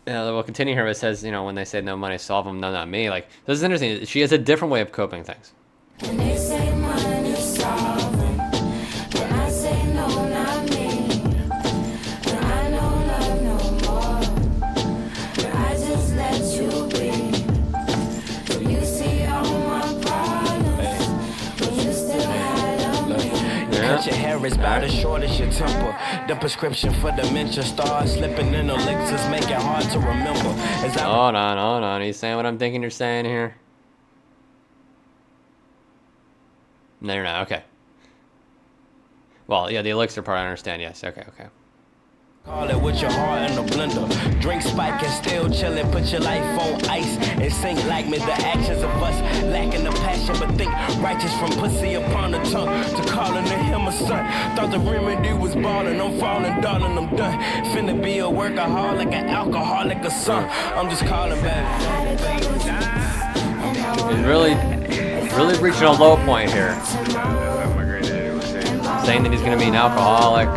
we'll continue here. It says, when they say no money solve them, no, not me. Like, this is interesting. She has a different way of coping things. And they say money solving, but I say no, not me. And I know love no more, but I just let you be. You see all my problems, but you still had on me. Cut your hair is about as short as your temper. The prescription for dementia starts slipping in elixirs, make it hard to remember. As I Hold on. Are you saying what I'm thinking you're saying here? No, you're not. Okay. Well, yeah, the elixir part I understand. Yes. Okay. call it with your heart in a blender. Drink spike and still chillin', put your life on ice and sink like me. The actions of us lacking the passion, but think righteous from pussy upon the tongue to calling to him a son. Thought the remedy was ballin', I'm falling, darling, I'm done. Finna be a workaholic, an alcoholic, a son. I'm just calling back. He's really reaching a low point here. Saying that he's gonna be an alcoholic.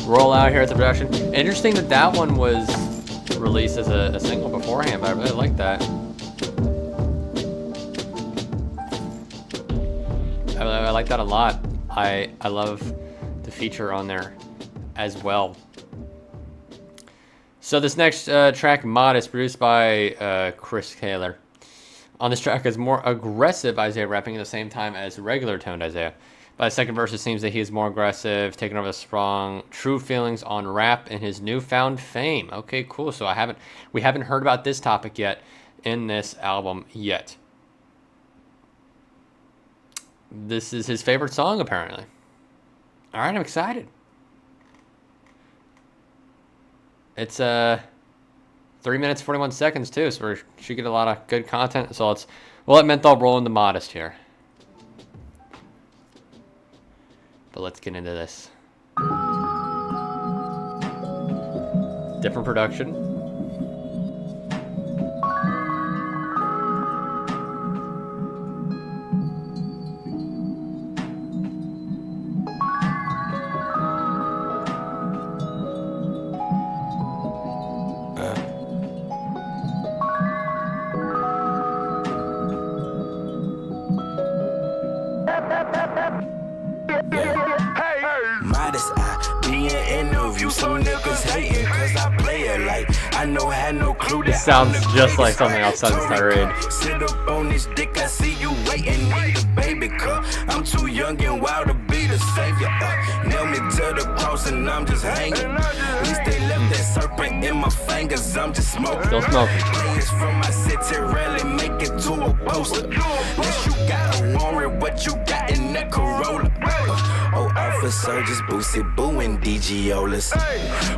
Roll out here at the production. Interesting that that one was released as a single beforehand, but I really like that. I like that a lot. I love the feature on there as well. So this next track, Modest, produced by Chris Taylor. On this track is more aggressive Isaiah rapping at the same time as regular toned Isaiah. By the second verse, it seems that he is more aggressive, taking over the strong, true feelings on rap and his newfound fame. Okay, cool. So we haven't heard about this topic yet in this album yet. This is his favorite song, apparently. All right, I'm excited. It's 3 minutes 41 seconds too, so we should get a lot of good content. So we'll let Menthol roll into Modest here. But let's get into this. Different production. Modest, I be in interview, so niggas hating, cause I play it like I know, had no clue that. It sounds just like something else on Tirade. Sit up on this dick, I see you waiting, need a baby, cause I'm too young and wild to be the savior. Nail me to the cross and I'm just hanging. At least they left that serpent in my fingers, I'm just smoking. Still smoking. Players from my city rarely make it to a poster. Unless you got a warrant, what you got in that Corolla. Oh, officer, just boosted boo and DGOlas.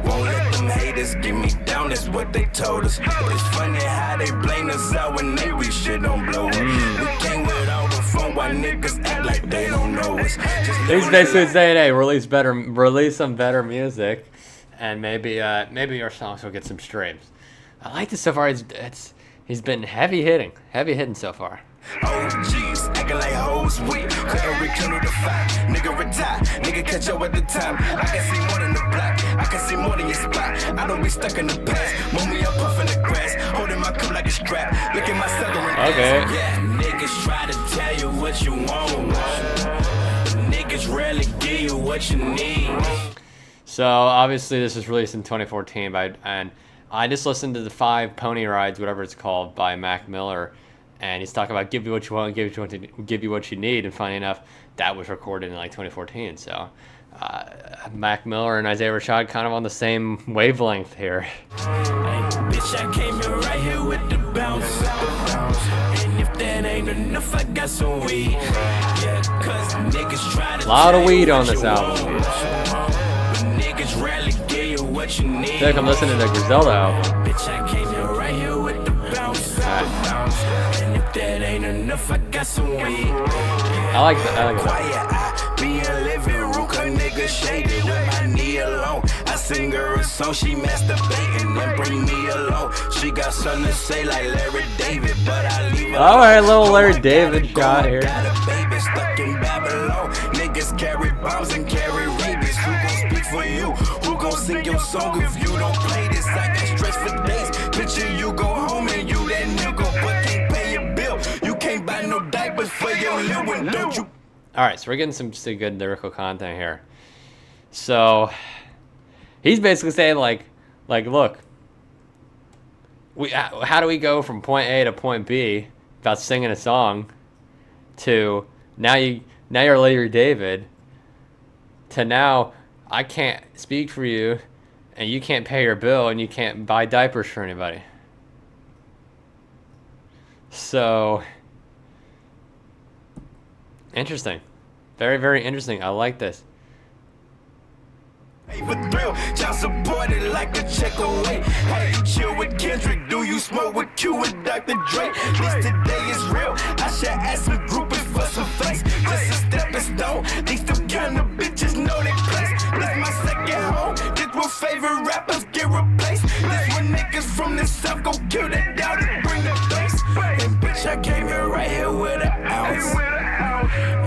Won't let them haters get me down, that's what they told us. It's funny how they blame us out when they we shit don't blow up. We came with all the fun while niggas act like they don't know us. He's basically saying, hey, release some better music, and maybe your songs will get some streams. I like this so far. He's been heavy hitting so far. Oh jeez, acting like hoes weak. Couldn't rekindle the fire. Nigga retire, nigga catch up at the time. I can see more than the block, I can see more than your spot. I don't be stuck in the past. Move me up off in the grass, holding my cup like a strap. Look at my southern okay. Yeah, niggas try to tell you what you want. Niggas rarely give you what you need. So obviously this was released in 2014 and I just listened to the 5 Pony Rides, whatever it's called, by Mac Miller. And he's talking about give you what you want, give you what you need. And funny enough, that was recorded in like 2014. So Mac Miller and Isaiah Rashad kind of on the same wavelength here. Bitch, I came here right here with the bounce. And if that ain't enough, I got some weed. Yeah, cause niggas try to a lot of weed on this album. Niggas rarely give you what you need. I feel like I'm listening to the Griselda album. Bitch, I came here right here with the bounce. And if that ain't enough, I got some weed. I like that. Quiet, I be a living room, cause niggas shaded with my knee alone. I sing her a song, she masturbating and bring me along. She got something to say like Larry David, but I leave her. Alright, little Larry David shot here. Got a baby stuck in Babylon. Niggas carry bombs and carry rabies. Who gon' speak for you? Who gon' sing your song if you don't play this? I got stress for days. Picture you go home and you that nigga, but can't pay your bill. You can't buy no diapers for your little one, don't you? Alright, so we're getting some good lyrical content here. So he's basically saying like look, how do we go from point A to point B without singing a song to now you're Larry David to now I can't speak for you and you can't pay your bill and you can't buy diapers for anybody. So interesting. Very, very interesting. I like this. For thrill, child supported like a check away. How you chill with Kendrick? Do you smoke with Q and Dr. Dre? This today is real. I should ask some groupies for some face. Just a stepping stone. These two kind of bitches know they place. This my second home. This where favorite rappers get replaced. This when niggas from the south go kill that doubt and bring the bass. And bitch, I came here right here with an ounce.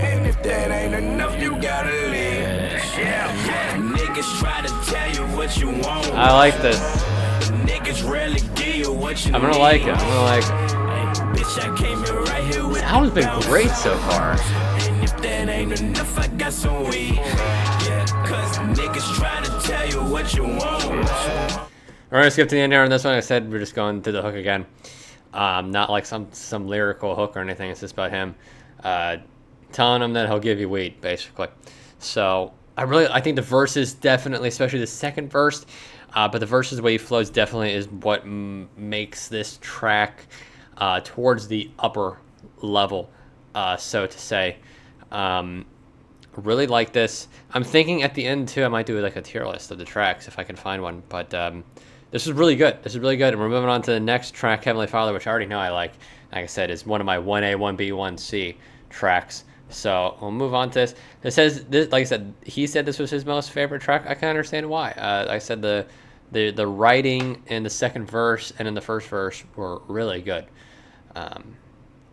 And if that ain't enough, you gotta live. Yeah. Niggas try to tell you what you want. I like this. Niggas rarely give you what you I'm gonna like it. Bitch, I came here right here with this album's been great so far. And if that ain't ain't enough, I got some weed. Yeah, cause niggas try to tell you what you want. We're gonna skip to the end here on this one. I said we're just going to the hook again. Not like some lyrical hook or anything. It's just about him telling him that he'll give you weed, basically. So I think the verses definitely, especially the second verse, but the verses, the way he flows, definitely is what makes this track towards the upper level, so to say. Really like this. I'm thinking at the end too, I might do like a tier list of the tracks if I can find one. But this is really good. This is really good. And we're moving on to the next track, Heavenly Father, which I already know I like. Like I said, is one of my 1A, 1B, 1C tracks. So we'll move on to this. It says this, like I said, he said this was his most favorite track. I can understand why. Like I said, the writing in the second verse and in the first verse were really good.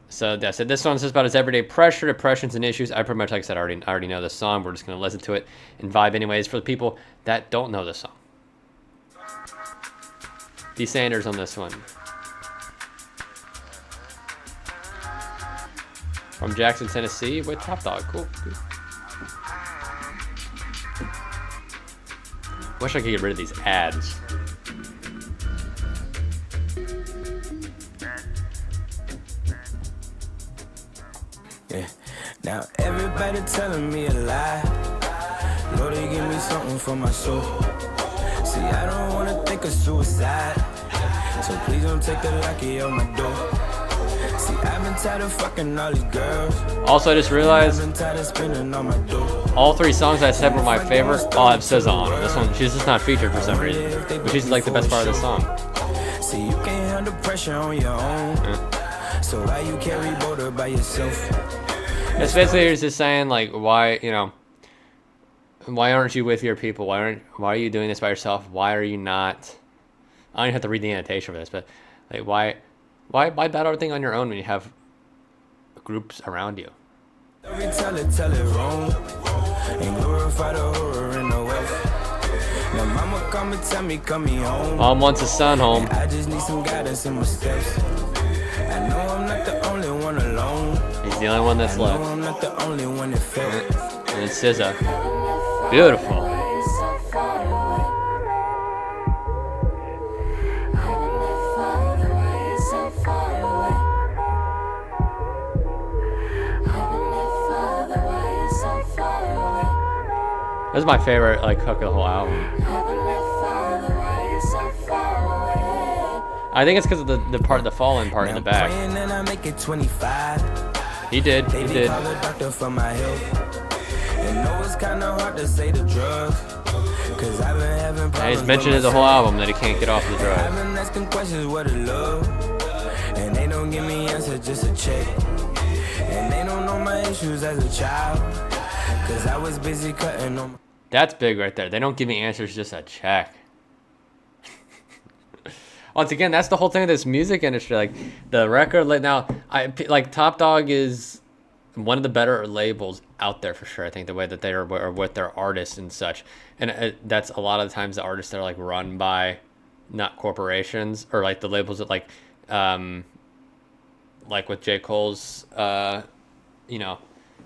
So I said this song's just about his everyday pressure, depressions, and issues. I pretty much, like I said, I already know this song. We're just gonna listen to it and vibe anyways. For the people that don't know this song, D. Sanders on this one. From Jackson, Tennessee, with Top Dog. Cool. Wish I could get rid of these ads. Yeah. Now everybody telling me a lie. Lord, they give me something for my soul. See, I don't wanna think of suicide, so please don't take the lucky on my door. See, I've been tired of fucking all these girls. Also, I just realized I've been tired of spending on my door. all three songs I said were my favorite all have SZA on them. This one, she's just not featured for some reason, but she's like the best part of the song. See, you can't handle pressure on your own. So why you carry border by yourself? It's basically just saying like, why, you know, why aren't you with your people? Why are you doing this by yourself? Why are you not? I don't even have to read the annotation for this, but like, why battle everything on your own when you have groups around you? Tell it wrong, and glorify the horror in the wealth. Now mama come and tell me, come me home. Mom wants his son home. I just need some guidance in my steps. I know I'm not the only one alone. He's the only one that's I know left. I'm not the only one that felt. And it's SZA. Beautiful. That's my favorite like hook of the whole album. I think it's because of the part, the fallen part in the back. He did. Yeah, he's mentioned it the whole album that he can't get off the drugs. I've been asking questions what it love, and they don't give me answers, just a check. And they don't know my issues as a child, cause I was busy cutting on. That's big right there. They don't give me answers, just a check. Once again, that's the whole thing of this music industry. Like the record, now, like Top Dog is one of the better labels out there for sure. I think the way that they are with their artists and such, and that's a lot of the times the artists that are like run by not corporations, or like the labels that like with J. Cole's you know,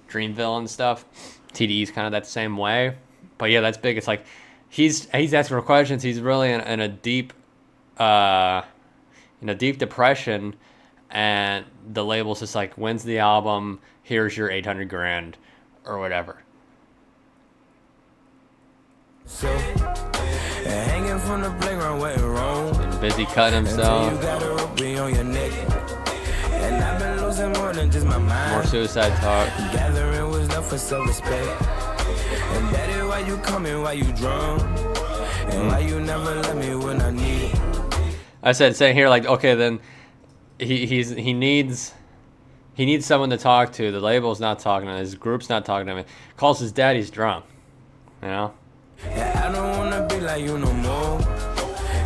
Dreamville and stuff. TDE's kind of that same way. But yeah, that's big. It's like he's asking for questions. He's really in a deep deep depression, and the label's just like, when's the album? Here's your $800,000 or whatever. So, hanging from the playground went wrong. He's busy cutting himself. You got a rope on your neck. And I've been losing more than just my mind. More suicide talk. Gathering was enough for self-respect. And daddy, why you coming, why you drunk? And why you never let me when I need it? I said, saying here, like, okay, then he needs someone to talk to. The label's not talking to him. His group's not talking to him. Calls his dad, he's drunk. You know? And I don't wanna be like you no more.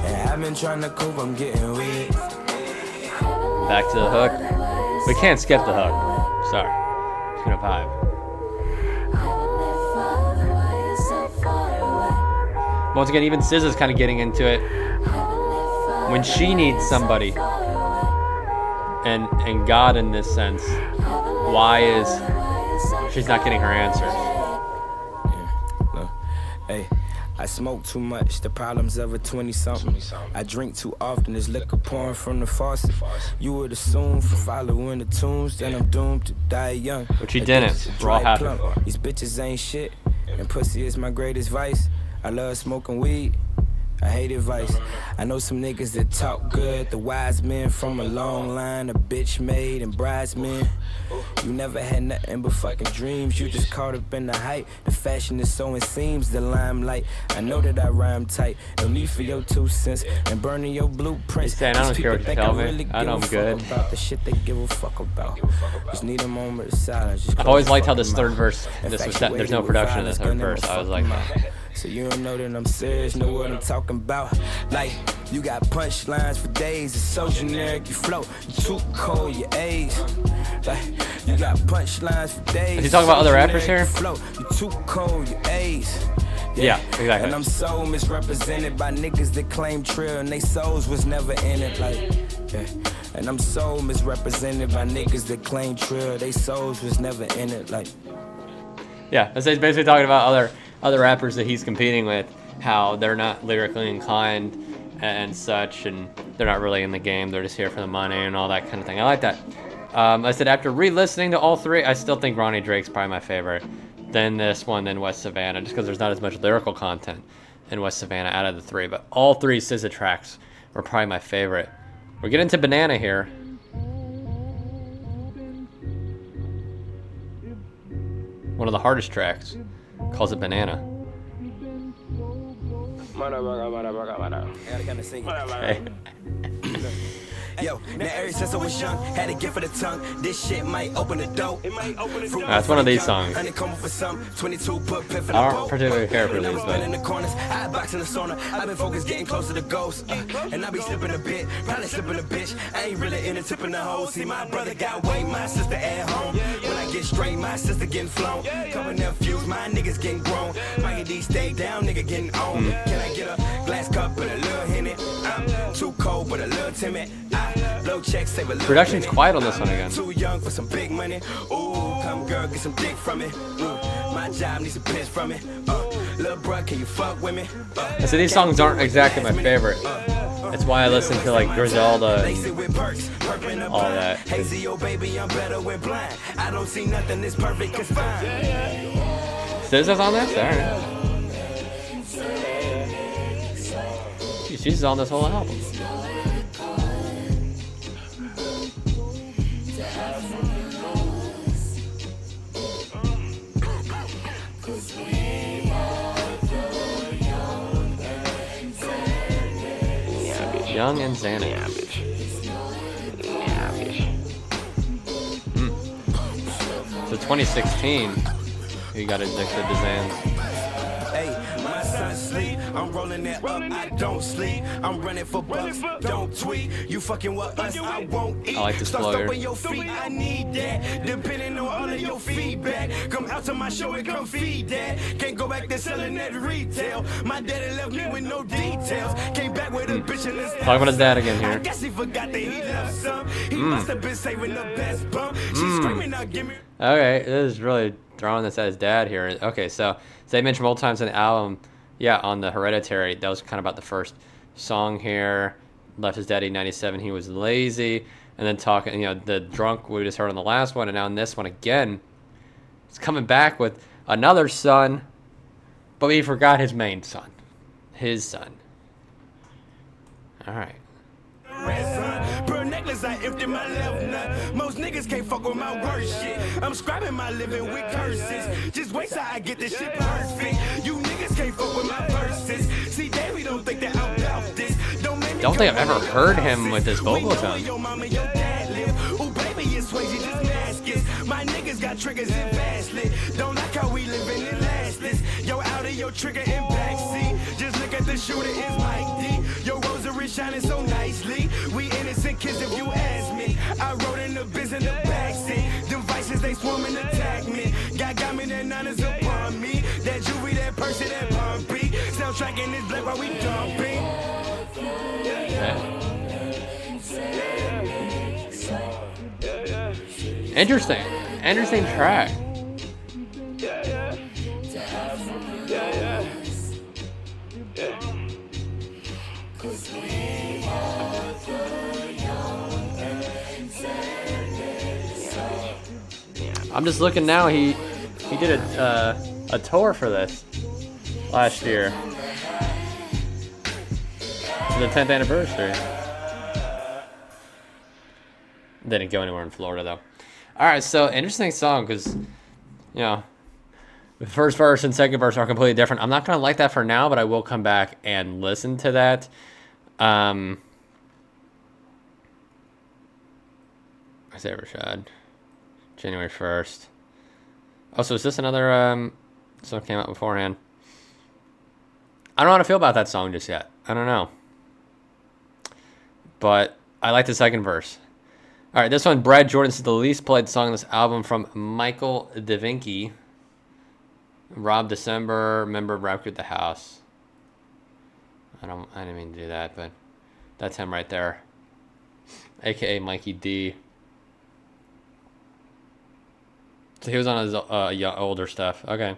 And I've been trying to cope, I'm getting weak. Back to the hook. We can't skip the hook. Sorry. It's gonna vibe. Once again, even SZA's kind of getting into it. When she needs somebody, and God in this sense, why is she's not getting her answer. No. Hey, I smoke too much, the problems of a 20-something. I drink too often, there's liquor pouring from the faucet. You would assume for following the tunes, then I'm doomed to die young. But you didn't. We're all happy for her. These bitches ain't shit, and pussy is my greatest vice. I love smoking weed, I hate advice. I know some niggas that talk good, the wise men from a long line of bitch made and bridesmen. You never had nothing but fucking dreams, you just caught up in the hype. The fashion is so it seems, the limelight. I know that I rhyme tight, no need for your 2 cents and burning your blueprints. He's saying, I don't care what you tell me, I know I'm good. About the shit they give a fuck about. Just need a moment of silence. I've always liked how this third verse, there's no production in this third verse. I was like that. So you don't know that I'm serious, know what I'm talking about. Like, you got punchlines for days, it's so generic, you float. You too cold, your age. Like, you got punchlines for days. Is he talking about other rappers here? You too cold, your age. Yeah, exactly. And I'm so misrepresented by niggas that claim trill and they souls was never in it. Like, yeah. And I'm so misrepresented by niggas that claim trill, they souls was never in it. Like, yeah, he's basically talking about other rappers that he's competing with, how they're not lyrically inclined and such, and they're not really in the game, they're just here for the money and all that kind of thing. I like that. I said after re-listening to all three, I still think Ronnie Drake's probably my favorite. Then this one, then West Savannah, just because there's not as much lyrical content in West Savannah out of the three. But all three SZA tracks were probably my favorite. We're getting to Banana here. One of the hardest tracks. Calls it Banana. Okay. Yo, now ever since I was young, had a gift for the tongue. This shit might open the door. That's one of these songs. I don't particularly care for these, but in the corners, I box in the sauna. I've been focused, getting closer to ghosts, and I be slipping a bit, probably slipping a bitch. I ain't really in the tip in the hole. See, my brother got weight, my sister at home. When I get straight, my sister getting flown. Couple nephews, my niggas getting grown. Mikey D stay down, nigga getting on. Can I get a glass cup with a little Henny? I'm too cold, but a little timid. Blow checks, save a little. Production's quiet on this one again. Too young for some big money. Ooh, come girl, get some dick from it. My job needs some piss from it. Little bruh, can you fuck with me? So these songs aren't exactly my favorite. That's why I listen to like Griselda and all that. Hazy, oh baby, I'm better when blind. I don't see nothing that's perfect, cause fine. SZA's on this? Alright. She's on this whole album. Young and Xanax. So 2016, he got addicted to Xans. Hey, my son sleep, I'm rolling that up, I don't sleep. I'm running for bucks, don't tweet. You fucking with us, I won't eat. I like this flow here. Your feet, I need that. Depending on all of your feedback. Come out to my show and come feed that. Can't go back to selling at retail. My daddy left me with no details. Came back with a bitch in this. Talk about his dad again here. I guess he forgot that he left some. He must have been saving the best bump. She's screaming out, give me. Okay, this is really throwing this at his dad here. Okay, so they mentioned multiple times in the album, yeah, on the Hereditary, that was kind of about the first song here. Left his daddy in 97, he was lazy. And then talking, you know, the drunk we just heard on the last one, and now in this one again, he's coming back with another son, but he forgot his main son. His son. All right. Pearl necklace, I empty my left nut. Most niggas can't fuck with my worst shit. I'm scribing my living with curses. Just wait till I get this shit perfect. You niggas can't fuck with my verses. See, Davey don't think that I'm about this. Don't think I've ever heard him with his vocal tone. Ooh, baby, it's Swayze, just mask it. My niggas got triggers in Fastly. Don't like how we living in lastless. Yo, out of your trigger in backseat. Just look at the shooter, it's Mike D. Your rosary shining so nicely. We innocent kids if you ask me. I rode in the biz in the backseat. Them vices, they swarm and attack me. Got me, that none is upon me. That jewelry, that purse, that bumpy. Soundtrack in this black while we dumping. Interesting track. I'm just looking now. He did a tour for this last year for the 10th anniversary. Didn't go anywhere in Florida though. All right, so interesting song because the first verse and second verse are completely different. I'm not gonna like that for now, but I will come back and listen to that. Isaiah Rashad, January 1st. Oh, so is this another song came out beforehand? I don't know how to feel about that song just yet. I don't know. But I like the second verse. All right, this one, Brad Jordan, is the least played song on this album from Michael DeVinci. Rob December, member of Rap Group The House. I didn't mean to do that, but that's him right there. AKA Mikey D. So he was on his older stuff. Okay.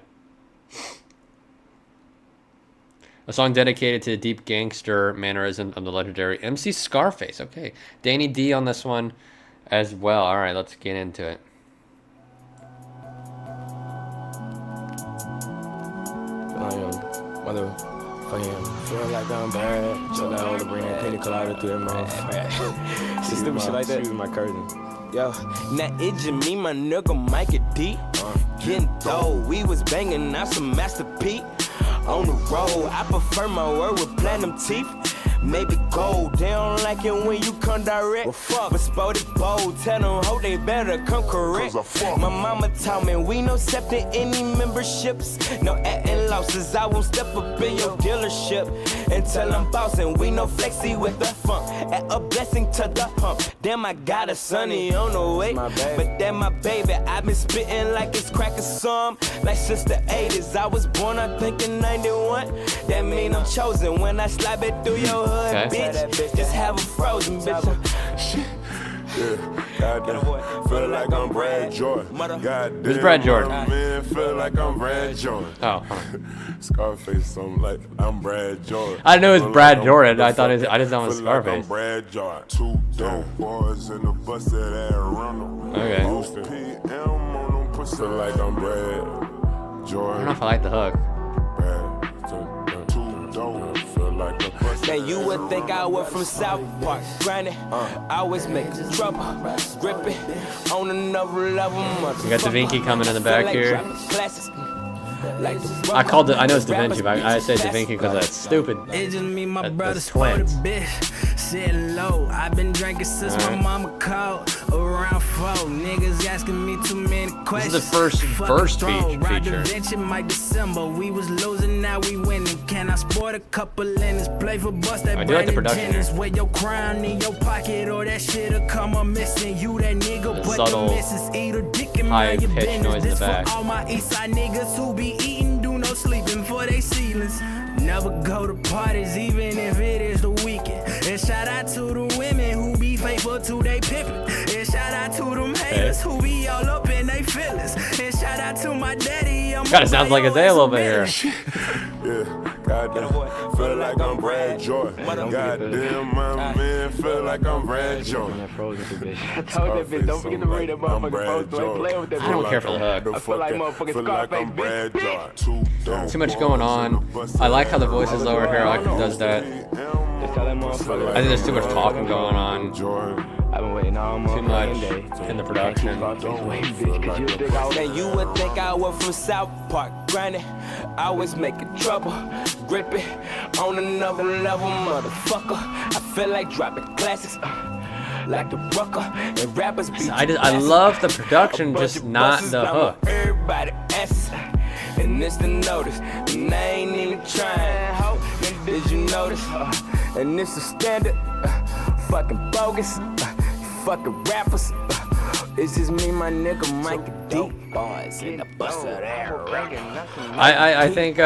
A song dedicated to the deep gangster mannerism of the legendary MC Scarface. Okay. Danny D on this one as well. All right, let's get into it. Motherfucking feel like I'm bad. Chill out to bring that pina colada through that mouth. Shit stupid shit like that. Excuse my curtain. Yo, now it just me, my nigga Mikey D. Getting dough, we was banging out some Master P. On the road, I prefer my word with platinum teeth. Maybe gold, they don't like it when you come direct. Well, fuck, but spotted bold, tell them ho they better come correct. My mama taught me we no accepting any memberships, no acting losses. I won't step up in your dealership until I'm bossing. We no flexy with the funk, add a blessing to the hump. Damn, I got a sonny on the way, but that my baby. I been spitting like it's crack or some, like since the 80s. I was born, I think in 91. That mean I'm chosen when I slide it through your. Okay. Bitch, just have a frozen bitch. Yeah, goddamn, feel like I'm Brad Jordan. Goddamn, who's Brad Jordan? Man, feel like I'm Brad Jordan. Oh, Scarface, something like I'm Brad Jordan. I know it's Brad Jordan. I thought I just know it was Scarface. I'm Brad Jordan. Two dope boys in the bus that Ronald. Okay. PM on them pussy. Feel like I'm Brad I Jordan. don't know if I like the hook. Brad, two dope. Feel like a bus. Man, you would think I was from South Park. Granted, I always make trouble, gripping on another level. You got DaVinci coming in the back here. I I called it. I know it's DaVinci, but I say DaVinci because that's stupid. It's just me, my That's brother's twins. bitch. Sitting low. I've been drinking since my mama called. Around 4 niggas asking me too many questions. This is the first verse feature. Invention my December. We was losing, now we winning. Can I sport a couple innings? Play for bust that I do like the Brandon production Jennings. here. Wear your crown in your pocket or that shit'll come a missing. You that nigga, but Subtle, the missus eat a dick in my high-pitched business. noise in the This back. for all my east side niggas who be eating, do no sleeping for they ceilings. Never go to parties even if it is the weekend. And shout out to the women who be faithful to they pimpin'. And shout out to them haters who be all up in they feelings. And shout out to my daddy. Kinda sounds like Isaiah a little bit here. Yeah, goddamn, feel like I'm Brad Jordan. Goddamn, my man, feel like I'm Brad Jordan. I told that bitch, don't forget to read that motherfucking post. Ain't playing with that I don't bitch. care for the hook. I feel like motherfucking Scarface, bitch. Too much going on. I like how the voice is lower here. I like how it does that. Just tell that motherfucker. I think there's too much talking going on. I've been waiting all Too much motherfucking day. in the production. Scarface waiting, bitch, 'cause you think I was... Man, you would think I was from South Park. Granted, I always making trouble, gripping on another level, motherfucker. I feel like dropping classics, like the rucker and rappers be. I love the production, just not the hook. Everybody asks, and it's the notice, and I ain't even trying. Ho, did you notice? And this is standard, fucking bogus, fucking rappers. It's just me, my nigga, Mikey D. Boys in the bus of there. I think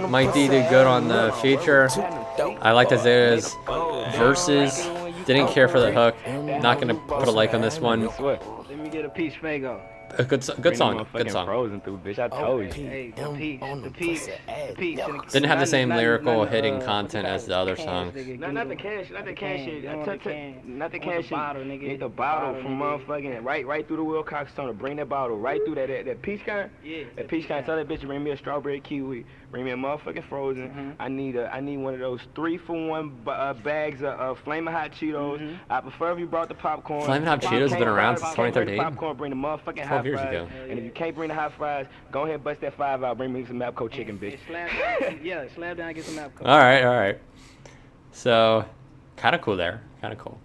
Mike D did good on the feature. I liked Isaiah's verses. Didn't care for the hook. Not gonna put a like on this one. Let me get a piece, Fago. a good song. Good song. Frozen through, bitch. I told you. Hey, the peaks. Didn't have the same lyrical hitting content as the other songs. Not the cash, not the cash shit. Not the cash shit. Nigga. Get the bottle from motherfucking right through the Wilcox Tunnel. Bring that bottle right through that peach kind. Yeah. That peach kind. Tell that bitch to bring me a strawberry kiwi. Bring me a motherfucking frozen. I need one of those 3-for-1 bags of Flamin' Hot Cheetos. I prefer if you brought the popcorn. Flamin' Hot Cheetos has been around since 2013. Popcorn, bring the motherfucking 12 hot years fries. ago. And if you can't bring the hot fries, go ahead and bust that 5 out. Bring me some Mapco chicken, bitch. Slap down and get some Mapco. All right. So, kind of cool there. Kind of cool.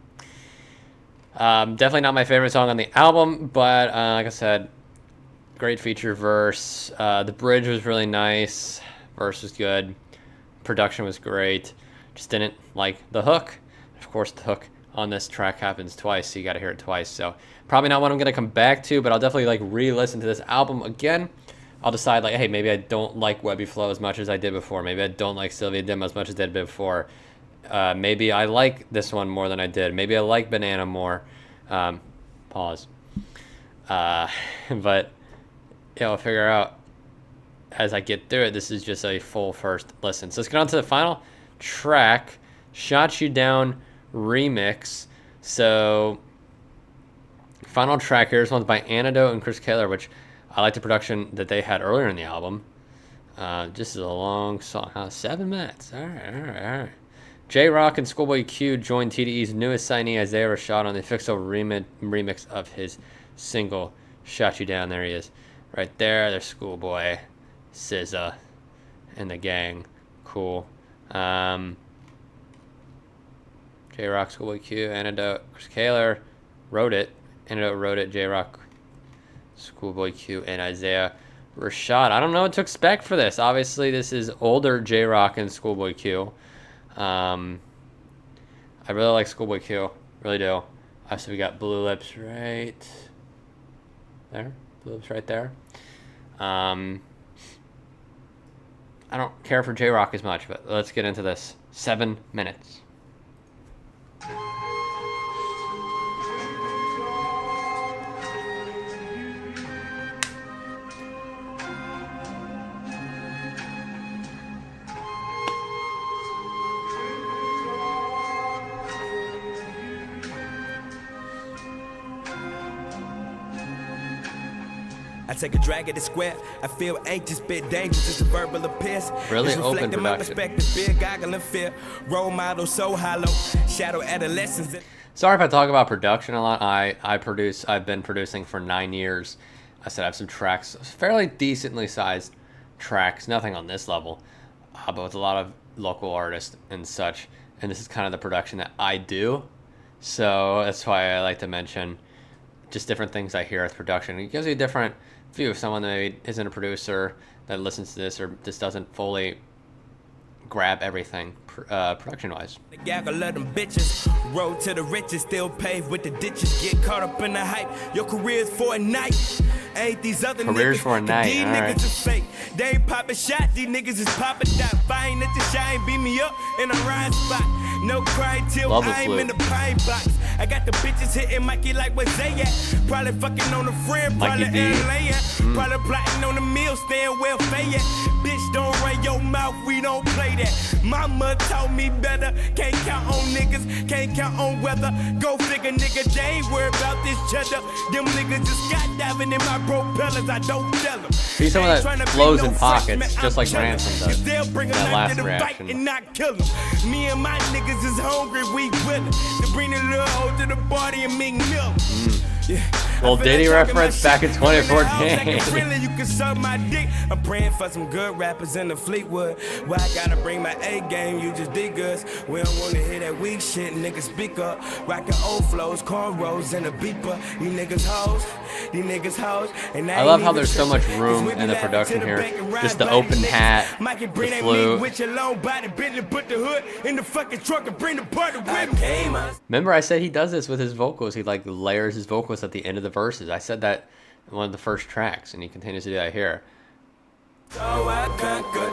Definitely not my favorite song on the album, but like I said, great feature verse. The bridge was really nice. Verse was good. Production was great. Just didn't like the hook. Of course, the hook on this track happens twice, so you got to hear it twice. So probably not what I'm going to come back to, but I'll definitely like re-listen to this album again. I'll decide like, hey, maybe I don't like Webbie Flow as much as I did before. Maybe I don't like Cilvia Demo as much as I did before. Maybe I like this one more than I did. Maybe I like Banana more. Pause. But yeah, I'll figure out as I get through it. This is just a full first listen. So let's get on to the final track, Shot You Down remix. So final track here. This one's by Antidote and Chris Kaler, which I like the production that they had earlier in the album. Just a long song, 7 minutes. All right. J-Rock and Schoolboy Q joined TDE's newest signee, Isaiah Rashad, on the official remix of his single, Shot You Down. There he is. Right there. There's Schoolboy, SZA, and the gang. Cool. J-Rock, Schoolboy Q, Antidote, Chris Kaler wrote it. Antidote wrote it. J-Rock, Schoolboy Q, and Isaiah Rashad. I don't know what to expect for this. Obviously, this is older J-Rock and Schoolboy Q. I really like Schoolboy Q. Really do. So we got Blue Lips right there. Blue Lips right there. I don't care for J-Rock as much, but let's get into this. 7 minutes. I take a drag at the square. I feel anxious, bit dangerous. It's a verbal appearance. Really it's open reflecting my production. perspective, fear, goggling fear. Role model so hollow. Shadow adolescence. Sorry if I talk about production a lot. I've been producing for 9 years. I said I have some tracks, fairly decently sized tracks. Nothing on this level, but with a lot of local artists and such. And this is kind of the production that I do. So that's why I like to mention just different things I hear with production. It gives you a different view of someone that maybe isn't a producer that listens to this or just doesn't fully grab everything production-wise. The gaggle of them bitches. Road to the riches, still paved with the ditches. Get caught up in the hype. Your career's for a night. Ain't these other Careers niggas. for a night, These all niggas right. is fake. They ain't popping shots. These niggas is popping down. If I ain't at the shine, beat me up in a rhyme spot. No crying till Love this I'm loop. in the pine box. I got the bitches hitting Mikey like where they at. Probably fucking on a friend, Mikey probably D. LA at. Probably plotting on the meal, staying welfare at. Bitch, don't run your mouth, we don't play that. Mama told me better. Can't count on niggas, can't count on weather. Go figure, nigga, they ain't worried about this cheddar. Them niggas just skydiving in my propellers, I don't tell them. See some of that flows in pockets, just like Ransom does. They'll bring a That knife last to the fight reaction. and not kill them. Me and my niggas is hungry, we willing to bring the little hoe to the party and make milk. Yeah. Little I feel Diddy like talking my reference back in shit. Bring the hoes like a 2014. friendly, you can suck my dick. I'm praying for some good rappers in the Fleetwood. Where I gotta bring my A game, you just dig us. We don't wanna hear that weak shit, niggas speak up. Rockin' old flows, cornrows, and a beeper. You niggas hoes, you niggas hoes. And I love how there's so much room in the production here. Just the open hat, the flute. With your long body, Bentley, put the hood in the fucking truck and bring the party with me. Remember I said he does this with his vocals. He like layers his vocals at the end of the verses. I said that in one of the first tracks, and he continues to do that here. So I conquered,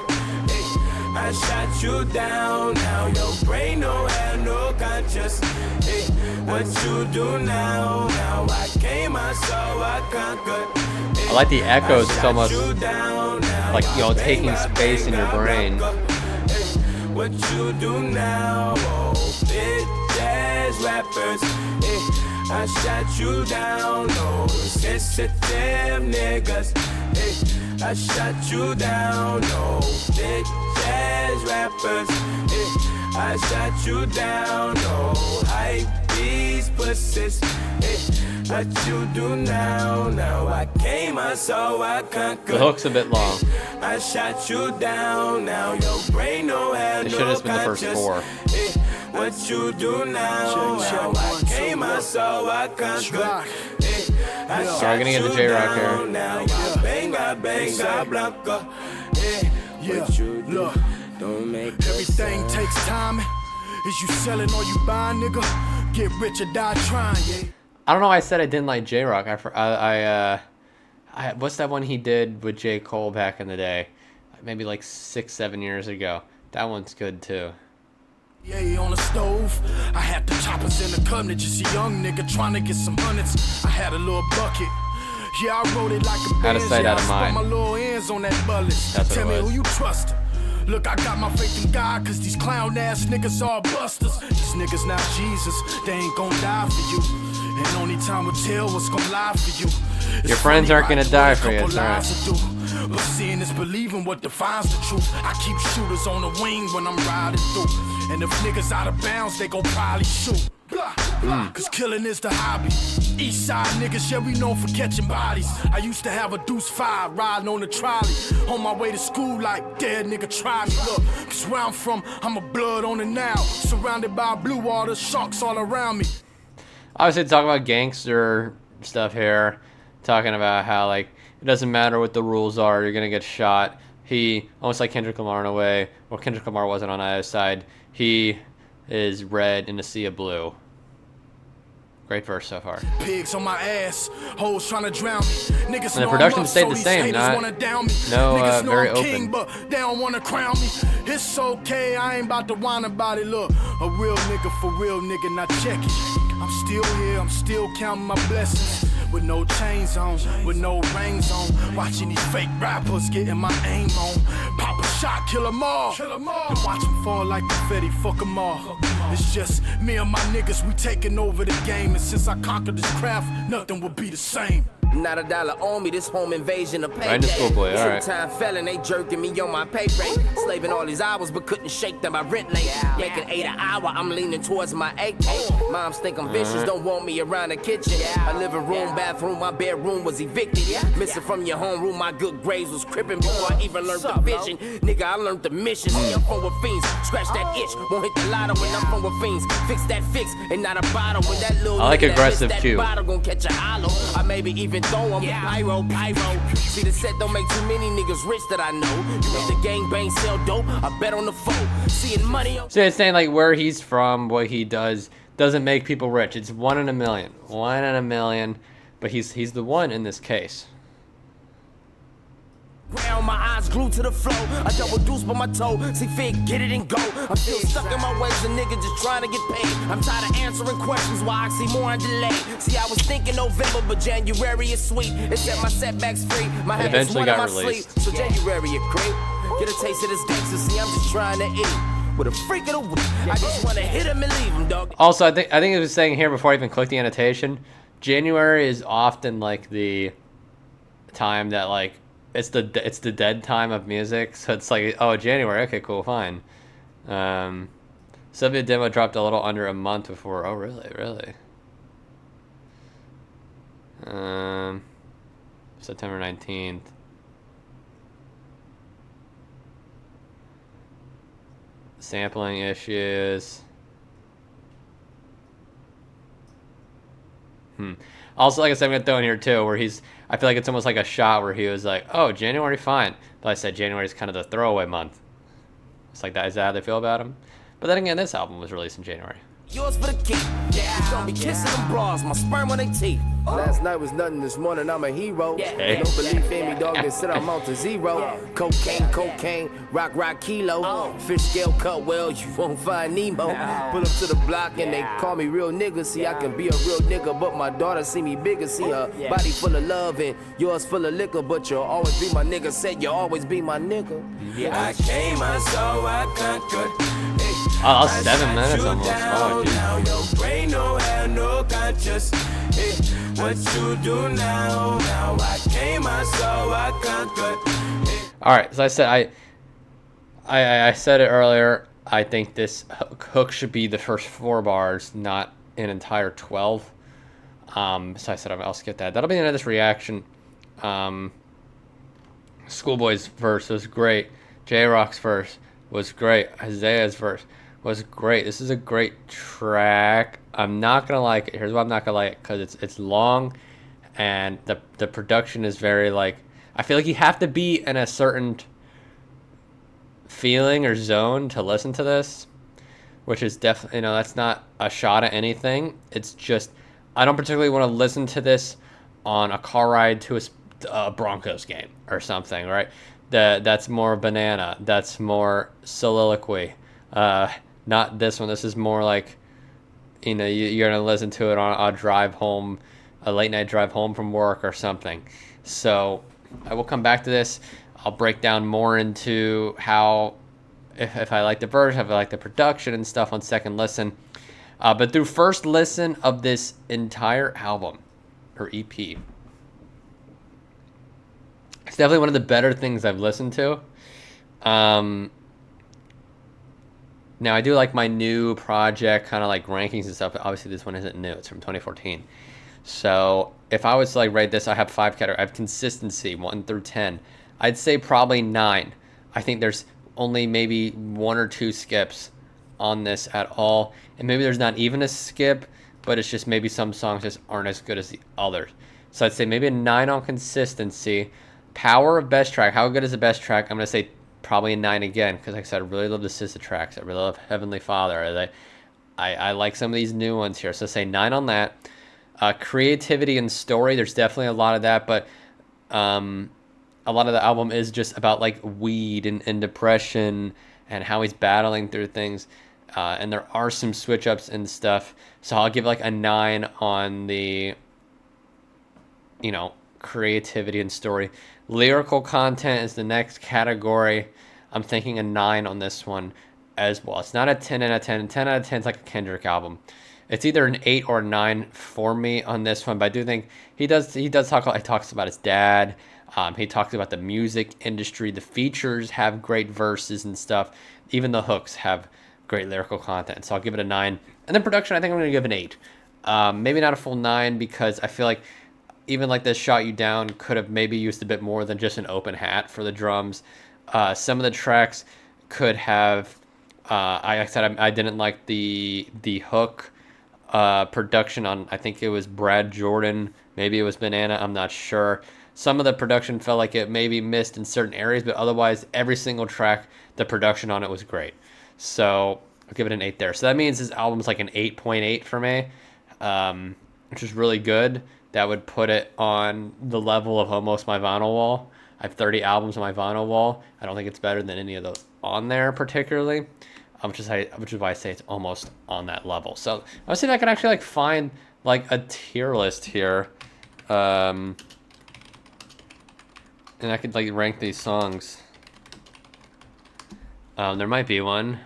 I shot you down. Now your brain don't have no conscience. What you do now? Now I came, I saw, I conquered. like the echoes. It's almost like, you know, taking space in your brain. What you do now? Oh, bitch ass rappers. I shut you down. Oh, sensitive niggas. I shut you down. Oh, bitch ass rappers. I shut you down. Oh, hype these pussies. What you do now? Now I came, I saw, I conquered. The hook's a bit long. I shot you down. Now your brain don't have It should have been the first 4. What you do now? Now I came, I saw, I conquered. So we're gonna get the J-Rock here. Now I bang, I blanca. What you do? Don't make Everything takes time. Is you selling or you buying, nigga? Get rich or die trying, yeah. I don't know why I said I didn't like J-Rock. I what's that one he did with J. Cole back in the day? Maybe like 6-7 years ago. That one's good too. Yeah, on the stove. I had the choppers in the cabinet, just a young nigga trying to get some hundreds. I had a little bucket. Yeah, I wrote it like a Out of sight, out of mind. my little hands on that bullet. That's what Tell it me was. who you trust. Look, I got my faith in God, cause these clown ass niggas are busters. These niggas not Jesus, they ain't gon' die for you. And only time will tell what's gon' lie for you. It's Your friends funny, aren't gonna I do die what a for you, couple it's alright. lies will do. But seeing is believing what defines the truth. I keep shooters on the wing when I'm riding through. And if niggas out of bounds, they gon' probably shoot. Cause killing is the hobby. East side niggas, yeah, we known for catching bodies. I used to have a deuce 5 riding on the trolley. On my way to school, like, dead nigga, try me. Look, cause where I'm from, I'm a blood on the now. Surrounded by blue water, sharks all around me. Obviously, talking about gangster stuff here, talking about how, like, it doesn't matter what the rules are, you're gonna get shot. He, almost like Kendrick Lamar in a way, well, Kendrick Lamar wasn't on either side. He is red in a sea of blue. Great verse so far. Pigs on my ass, hoes trying to drown me. Niggas And the know production I'm up, stayed so the these same, haters not- wanna down me. no, Niggas know very I'm king, open. but they don't wanna crown me. It's okay, I ain't about to whine about it. Look, a real nigga for real nigga, not check it. I'm still here, I'm still counting my blessings. With no chains on, with no rings on. Watching these fake rappers getting my aim on. Pop a shot, kill 'em all. And watch 'em fall like confetti, fuck 'em all. It's just me and my niggas, we taking over the game. And since I conquered this craft, nothing will be the same. Not a dollar on me, this home invasion of pay. Right into school boy, alright. Two-time felon, they jerking me on my pay rate. Slaving all these hours, but couldn't shake them. My rent late. Making 8 an hour, I'm leaning towards my AK. Moms think I'm vicious, don't want me around the kitchen. A living room, bathroom, my bedroom was evicted. Missing from your homeroom, my good grades was crippin' before I even learned the vision. Nigga, I learned the mission. See, I'm from with fiends, scratch that itch. Won't hit the lotto when I'm from with fiends. Fix that fix, and not a bottle. When that little I like nigga that aggressive missed that cue. bottle gon' catch a hollow. I maybe even throw 'em pyro. See, the set don't make too many niggas rich that I know. You made the gangbang sell dope, I bet on the foe. Seeing money on So it's saying, like, where he's from, what he does, doesn't make people rich. It's 1 in a million. 1 in a million. But he's the one in this case. ground, my eyes glued to the flow. I double deuce by my toe. See, fig, get it and go. I'm still stuck in my ways, a nigga just trying to get paid. I'm tired of answering questions why I see more on delay. See, I was thinking November, but January is sweet. It set my setbacks free. My head is Eventually one in got my released. sleep. So January a creep. Get a taste of this gangster. See, I'm just trying to eat. With a freak of the week. I just wanna hit him and leave him, dog. Also, I think it was saying here before I even clicked the annotation, January is often like the time that, like, it's the dead time of music. So it's like, oh, January, okay, cool, fine. Cilvia Demo dropped a little under a month before. Oh, really? September 19th. Sampling issues. Also, like I said, I'm gonna throw in here too, where I feel like it's almost like a shot where he was like, "Oh, January, fine," but I said January is kind of the throwaway month. It's like that. Is that how they feel about him? But then again, this album was released in January. Yours for the keep. Yeah, don't be kissing them bras, my sperm on their teeth. Last night was nothing, this morning I'm a hero. Okay. Don't believe in me, dog, then sit I'm out to zero. Cocaine, rock kilo. Fish scale cut well, you won't find Nemo. Pull up to the block and they call me real nigga. See, I can be a real nigga, but my daughter see me bigger. See her body full of love and yours full of liquor. But you'll always be my nigga, said you'll always be my nigga. I came, I saw, I conquered. Oh, 7 minutes almost. Oh, geez. Now your brain don't have no conscience. What you do now? Now I came, I saw, I conquered. All right, so I said I said it earlier. I think this hook should be the first 4 bars, not an entire 12. So I said I'll skip that. That'll be the end of this reaction. Schoolboy's verse was great. J-Rock's verse was great. Isaiah's verse was great. This is a great track. I'm not gonna like it. Here's why I'm not gonna like it, because it's long, and the production is very like. I feel like you have to be in a certain feeling or zone to listen to this, which is definitely, that's not a shot at anything. It's just I don't particularly want to listen to this on a car ride to a Broncos game or something, right? That's more Banana. That's more Soliloquy. Not this one. This is more like, you're going to listen to it on a drive home, a late night drive home from work or something. So I will come back to this. I'll break down more into how, if I like the verse, if I like the production and stuff on second listen. But through first listen of this entire album, or EP, it's definitely one of the better things I've listened to. Now, I do like my new project, kind of like rankings and stuff. Obviously, this one isn't new. It's from 2014. So if I was to like rate this, I have 5 categories. I have consistency, 1 through 10. I'd say probably 9. I think there's only maybe 1 or 2 skips on this at all. And maybe there's not even a skip, but it's just maybe some songs just aren't as good as the others. So I'd say maybe a 9 on consistency. Power of best track. How good is the best track? I'm going to say probably a 9 again, because like I said, I really love the sister tracks. I really love Heavenly Father. I like some of these new ones here. So say 9 on that. Creativity and story, there's definitely a lot of that, but a lot of the album is just about like weed and depression and how he's battling through things. And there are some switch ups and stuff. So I'll give like a 9 on the, creativity and story. Lyrical content is the next category. I'm thinking a 9 on this one as well. It's not a 10 out of 10. 10 out of 10 is like a Kendrick album. It's either an 8 or a 9 for me on this one, but I do think he talks about his dad. He talks about the music industry. The features have great verses and stuff. Even the hooks have great lyrical content. So I'll give it a 9. And then production, I think I'm going to give an 8. Maybe not a full 9, because I feel like even like this Shot You Down could have maybe used a bit more than just an open hat for the drums. Some of the tracks could have, I said I didn't like the hook production on, I think it was Brad Jordan, maybe it was Banana, I'm not sure. Some of the production felt like it maybe missed in certain areas, but otherwise every single track, the production on it was great. So I'll give it an 8 there. So that means this album's like an 8.8 for me, which is really good. That would put it on the level of almost my vinyl wall. I have 30 albums on my vinyl wall. I don't think it's better than any of those on there particularly, which is why I say it's almost on that level. So I was seeing if I can actually like find like a tier list here, and I could like rank these songs. There might be one.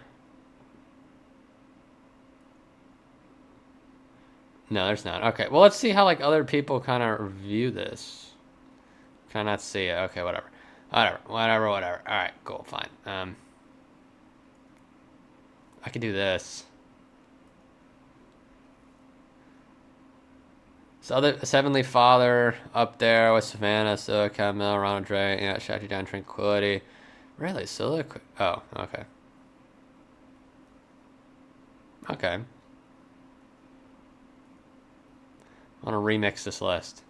No, there's not. Okay, well, let's see how like other people kind of review this. Cannot see it. Okay, whatever. All right, cool, fine. I could do this. So other Heavenly Father up there with Savannah, so Camille, Ronnie Drkae, Shot You Down, Tranquility. Really, Soliloquy? Oh, okay. Okay. I want to remix this list.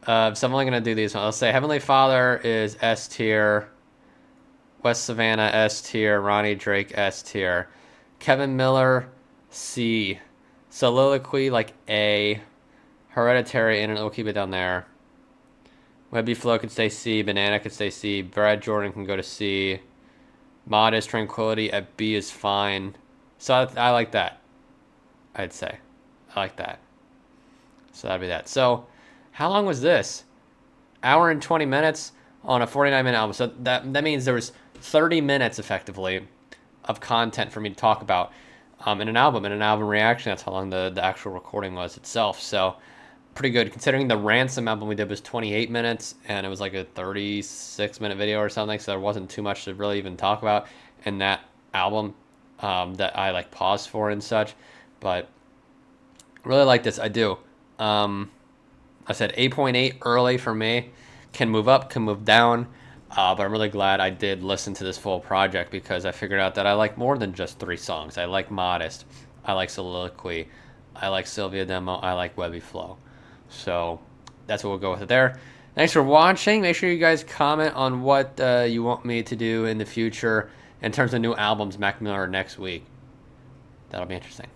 So I'm only going to do these. I'll say Heavenly Father is S tier. West Savannah, S tier. Ronnie Drkae, S tier. Kevin Miller, C. Soliloquy, like A. Hereditary, and it'll keep it down there. Webbie Flow could stay C. Banana could stay C. Brad Jordan can go to C. Modest Tranquility at B is fine. So I like that. I'd say. I like that. So that'd be that. So how long was this? Hour and 20 minutes on a 49-minute album. So that means there was 30 minutes effectively of content for me to talk about in an album reaction. That's how long the actual recording was itself. So pretty good considering the Ransom album we did was 28 minutes and it was like a 36-minute video or something. So there wasn't too much to really even talk about in that album that I like paused for and such. But really like this. I do. I said 8.8 early for me. Can move up, can move down. But I'm really glad I did listen to this full project because I figured out that I like more than just 3 songs. I like Modest. I like Soliloquy. I like Cilvia Demo. I like Webbie Flow. So that's what we'll go with it there. Thanks for watching. Make sure you guys comment on what you want me to do in the future in terms of new albums, Mac Miller next week. That'll be interesting.